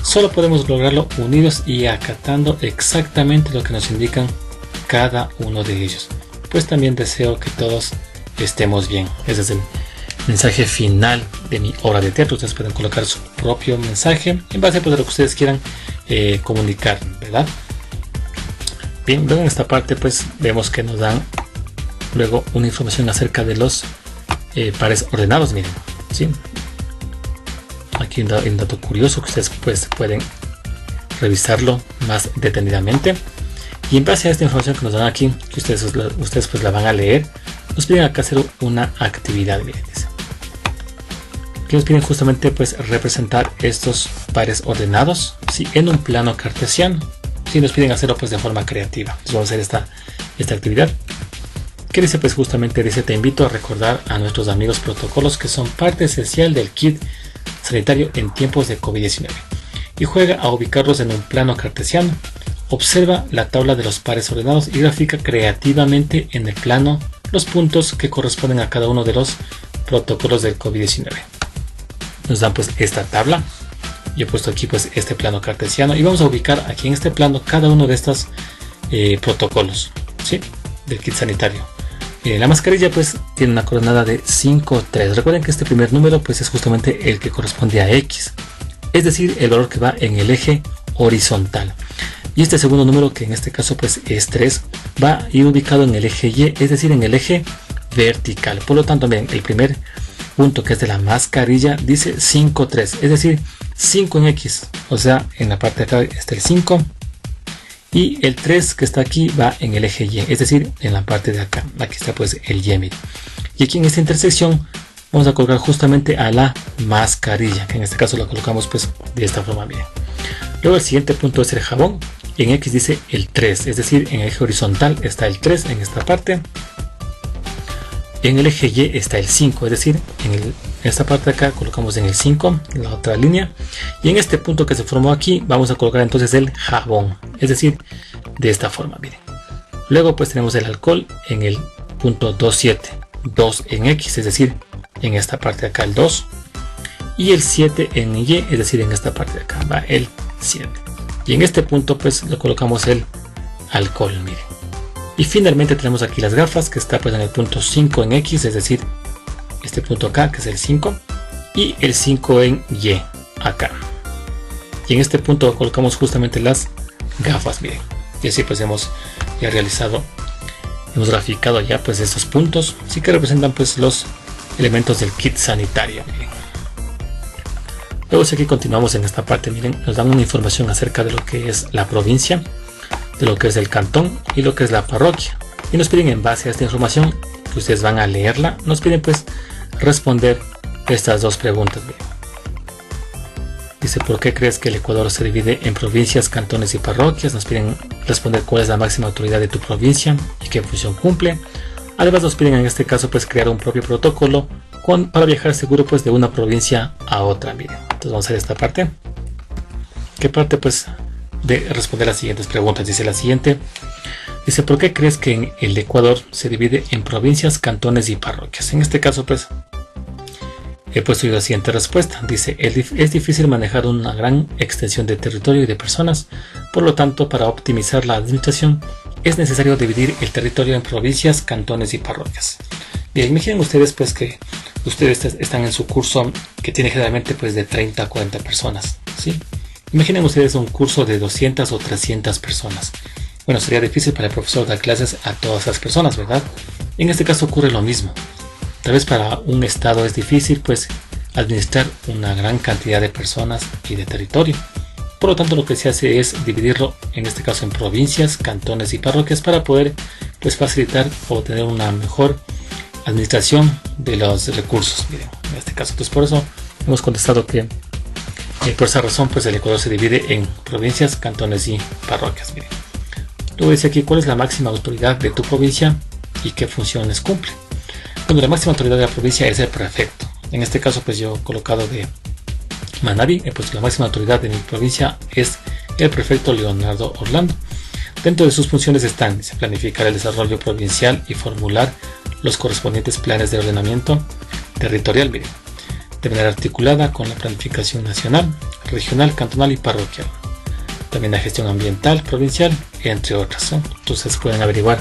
Solo podemos lograrlo unidos y acatando exactamente lo que nos indican cada uno de ellos. Pues también deseo que todos estemos bien. Ese es el mensaje final de mi obra de teatro. Ustedes pueden colocar su propio mensaje en base pues, a lo que ustedes quieran comunicar, ¿verdad? Bien, luego en esta parte pues vemos que nos dan luego una información acerca de los pares ordenados, miren, ¿sí? Aquí un dato curioso que ustedes pues pueden revisarlo más detenidamente, y en base a esta información que nos dan aquí, que ustedes pues la van a leer, nos piden acá hacer una actividad, miren, dice, que nos piden justamente pues representar estos pares ordenados, ¿sí? En un plano cartesiano, ¿sí? Nos piden hacerlo pues de forma creativa. Entonces vamos a hacer esta actividad, que dice pues justamente, dice: te invito a recordar a nuestros amigos protocolos que son parte esencial del kit sanitario en tiempos de COVID-19, y juega a ubicarlos en un plano cartesiano. Observa la tabla de los pares ordenados y grafica creativamente en el plano los puntos que corresponden a cada uno de los protocolos del COVID-19. Nos dan pues esta tabla. Yo he puesto aquí pues este plano cartesiano y vamos a ubicar aquí en este plano cada uno de estos protocolos, ¿sí? Del kit sanitario. Miren, la mascarilla pues tiene una coordenada de 5, 3. Recuerden que este primer número pues es justamente el que corresponde a X, es decir, el valor que va en el eje horizontal. Y este segundo número, que en este caso pues es 3, va a ir ubicado en el eje Y, es decir, en el eje vertical. Por lo tanto, miren, el primer punto, que es de la mascarilla, dice 5, 3, es decir, 5 en X, o sea, en la parte de acá está el 5. Y el 3 que está aquí va en el eje Y, es decir, en la parte de acá. Aquí está pues el Y. Y aquí en esta intersección vamos a colocar justamente a la mascarilla, que en este caso lo colocamos pues de esta forma, bien. Luego el siguiente punto es el jabón. En X dice el 3, es decir, en el eje horizontal está el 3 en esta parte. En el eje Y está el 5, es decir, en esta parte de acá colocamos en el 5, en la otra línea. Y en este punto que se formó aquí vamos a colocar entonces el jabón, es decir, de esta forma, miren. Luego pues tenemos el alcohol en el punto 2,7, 2 en X, es decir, en esta parte de acá el 2. Y el 7 en Y, es decir, en esta parte de acá va el 7. Y en este punto pues le colocamos el alcohol, miren. Y finalmente tenemos aquí las gafas, que está pues en el punto 5 en X, es decir, este punto acá, que es el 5, y el 5 en Y, acá. Y en este punto colocamos justamente las gafas, miren. Y así pues hemos ya realizado, hemos graficado ya pues estos puntos, sí que representan pues los elementos del kit sanitario, miren. Luego si aquí continuamos en esta parte, miren, nos dan una información acerca de lo que es la provincia, de lo que es el cantón y lo que es la parroquia. Y nos piden, en base a esta información, que ustedes van a leerla, nos piden pues responder estas dos preguntas, miren. Dice, ¿por qué crees que el Ecuador se divide en provincias, cantones y parroquias? Nos piden responder cuál es la máxima autoridad de tu provincia y qué función cumple. Además nos piden en este caso pues crear un propio protocolo para viajar seguro pues de una provincia a otra, miren. Entonces vamos a ver esta parte. ¿Qué parte pues de responder las siguientes preguntas? Dice la siguiente. Dice, ¿por qué crees que en el Ecuador se divide en provincias, cantones y parroquias? En este caso pues he puesto yo la siguiente respuesta. Dice, es difícil manejar una gran extensión de territorio y de personas, por lo tanto, para optimizar la administración, es necesario dividir el territorio en provincias, cantones y parroquias. Bien, imaginen ustedes pues que ustedes están en su curso que tiene generalmente pues de 30 a 40 personas, ¿sí? Imaginen ustedes un curso de 200 o 300 personas. Bueno, sería difícil para el profesor dar clases a todas las personas, ¿verdad? En este caso ocurre lo mismo. Tal vez para un estado es difícil pues administrar una gran cantidad de personas y de territorio. Por lo tanto, lo que se hace es dividirlo en este caso en provincias, cantones y parroquias para poder pues facilitar o tener una mejor administración de los recursos. Miren, en este caso, entonces por eso hemos contestado que por esa razón pues el Ecuador se divide en provincias, cantones y parroquias. Miren. Luego dice aquí, ¿cuál es la máxima autoridad de tu provincia y qué funciones cumple? Bueno, la máxima autoridad de la provincia es el prefecto. En este caso pues yo he colocado de Manabí, pues la máxima autoridad de mi provincia es el prefecto Leonardo Orlando. Dentro de sus funciones están planificar el desarrollo provincial y formular los correspondientes planes de ordenamiento territorial, miren, de manera articulada con la planificación nacional, regional, cantonal y parroquial. También la gestión ambiental provincial, entre otras, ¿no? Entonces pueden averiguar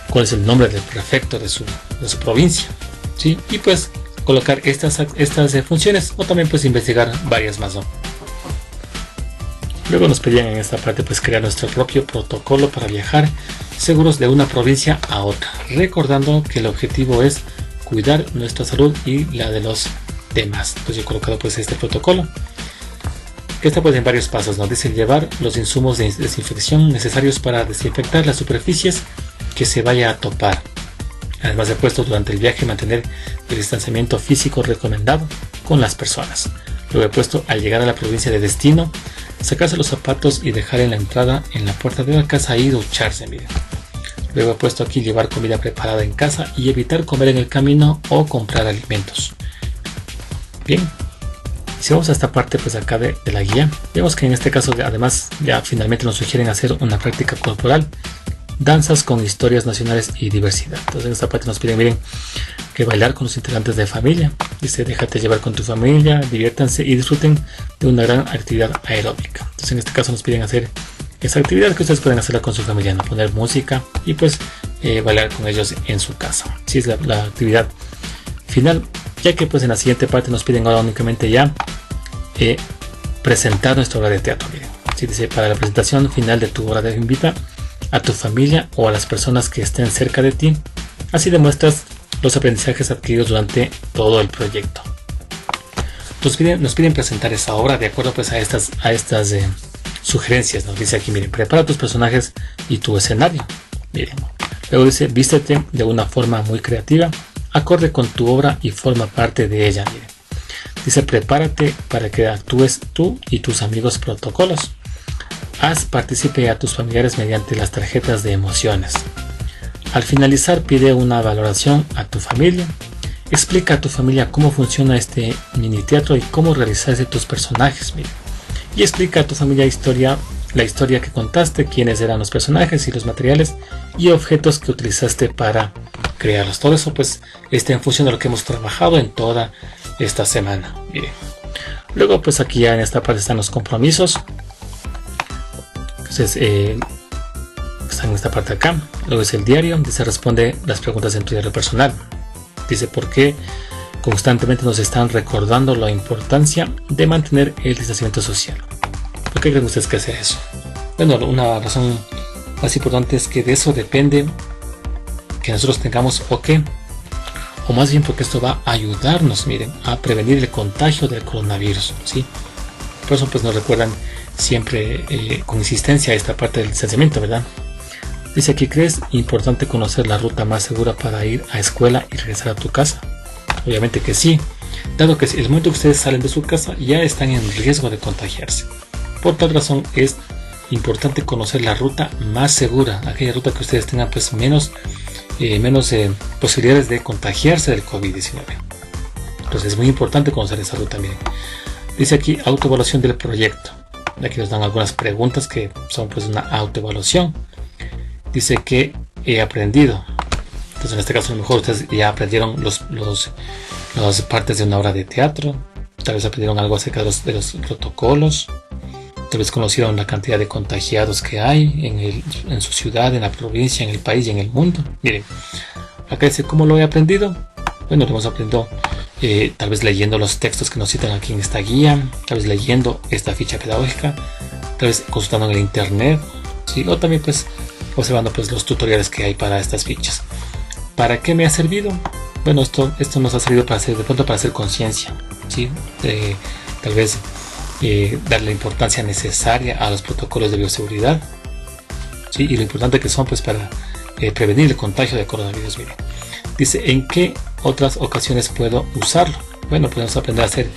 cuál es el nombre del prefecto de su provincia, ¿sí? Y pues colocar estas funciones o también pues investigar varias más, ¿no? Luego nos pedían en esta parte pues crear nuestro propio protocolo para viajar seguros de una provincia a otra, recordando que el objetivo es cuidar nuestra salud y la de los demás. Entonces yo he colocado pues este protocolo que está pues en varios pasos. Nos dice llevar los insumos de desinfección necesarios para desinfectar las superficies que se vaya a topar. Además he puesto durante el viaje mantener el distanciamiento físico recomendado con las personas. Luego he puesto al llegar a la provincia de destino, sacarse los zapatos y dejar en la entrada en la puerta de la casa y ducharse, miren. Luego he puesto aquí llevar comida preparada en casa y evitar comer en el camino o comprar alimentos. Bien, si vamos a esta parte pues acá de la guía, vemos que en este caso además ya finalmente nos sugieren hacer una práctica corporal, danzas con historias nacionales y diversidad. Entonces en esta parte nos piden, miren, que bailar con los integrantes de familia. Dice, déjate llevar con tu familia, diviértanse y disfruten de una gran actividad aeróbica. Entonces en este caso nos piden hacer esa actividad que ustedes pueden hacerla con su familia, ¿no? Poner música y pues bailar con ellos en su casa. Sí, es la actividad final, ya que pues en la siguiente parte nos piden ahora únicamente ya presentar nuestra obra de teatro. Miren, sí, dice, para la presentación final de tu obra de invita a tu familia o a las personas que estén cerca de ti, así demuestras los aprendizajes adquiridos durante todo el proyecto. Nos piden presentar esa obra de acuerdo pues a estas sugerencias. Nos dice aquí, miren, prepara tus personajes y tu escenario. Miren, luego dice, vístete de una forma muy creativa, acorde con tu obra y forma parte de ella. Miren, dice, prepárate para que actúes tú y tus amigos protocolos. Haz partícipe a tus familiares mediante las tarjetas de emociones. Al finalizar, pide una valoración a tu familia. Explica a tu familia cómo funciona este mini teatro y cómo realizaste tus personajes. Mira. Y explica a tu familia la historia que contaste, quiénes eran los personajes y los materiales y objetos que utilizaste para crearlos. Todo eso pues está en función de lo que hemos trabajado en toda esta semana. Miren. Luego pues aquí ya en esta parte están los compromisos. Entonces están en esta parte de acá. Luego es el diario, dice responde las preguntas en tu diario personal. Dice por qué constantemente nos están recordando la importancia de mantener el distanciamiento social. ¿Por qué creen ustedes que hace eso? Bueno, una razón más importante es que de eso depende que nosotros tengamos o más bien porque esto va a ayudarnos, miren, a prevenir el contagio del coronavirus, ¿sí? Por eso pues nos recuerdan siempre con insistencia esta parte del distanciamiento, ¿verdad? Dice aquí, ¿crees importante conocer la ruta más segura para ir a escuela y regresar a tu casa? Obviamente que sí, dado que el momento que ustedes salen de su casa ya están en riesgo de contagiarse. Por tal razón es importante conocer la ruta más segura, aquella ruta que ustedes tengan pues menos posibilidades de contagiarse del COVID-19. Entonces es muy importante conocer esa ruta. Miren, dice aquí autoevaluación del proyecto. Aquí nos dan algunas preguntas que son pues una autoevaluación. Dice que he aprendido. Entonces en este caso a lo mejor ustedes ya aprendieron las partes de una obra de teatro. Tal vez aprendieron algo acerca de los protocolos. Tal vez conocieron la cantidad de contagiados que hay en su ciudad, en la provincia, en el país y en el mundo. Miren, acá dice cómo lo he aprendido. Bueno, lo hemos aprendido tal vez leyendo los textos que nos citan aquí en esta guía, tal vez leyendo esta ficha pedagógica, tal vez consultando en el internet, ¿sí? O también pues observando pues los tutoriales que hay para estas fichas. ¿Para qué me ha servido? Bueno, esto nos ha servido para hacer conciencia, ¿sí? Tal vez darle la importancia necesaria a los protocolos de bioseguridad, ¿sí? Y lo importante que son pues para prevenir el contagio de coronavirus. Miren, dice, ¿en qué otras ocasiones puedo usarlo? Bueno, podemos aprender a hacer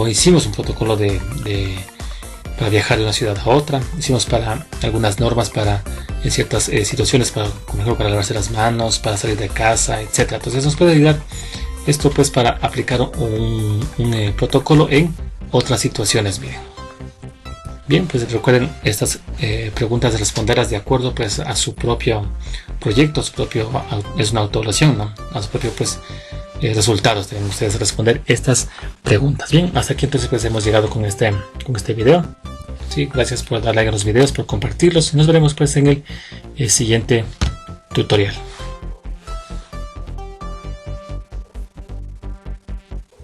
hicimos un protocolo para viajar de una ciudad a otra, hicimos para algunas normas para en ciertas situaciones, por ejemplo para lavarse las manos, para salir de casa, etc. Entonces nos puede ayudar esto pues para aplicar un protocolo en otras situaciones. Bien, pues recuerden estas preguntas, responderlas de acuerdo pues a su propio proyecto, es una autoevaluación, ¿no? A su propio pues resultados. Deben ustedes responder estas preguntas. Bien, hasta aquí entonces pues hemos llegado con este video. Sí, gracias por dar like a los videos, por compartirlos y nos veremos pues en el siguiente tutorial.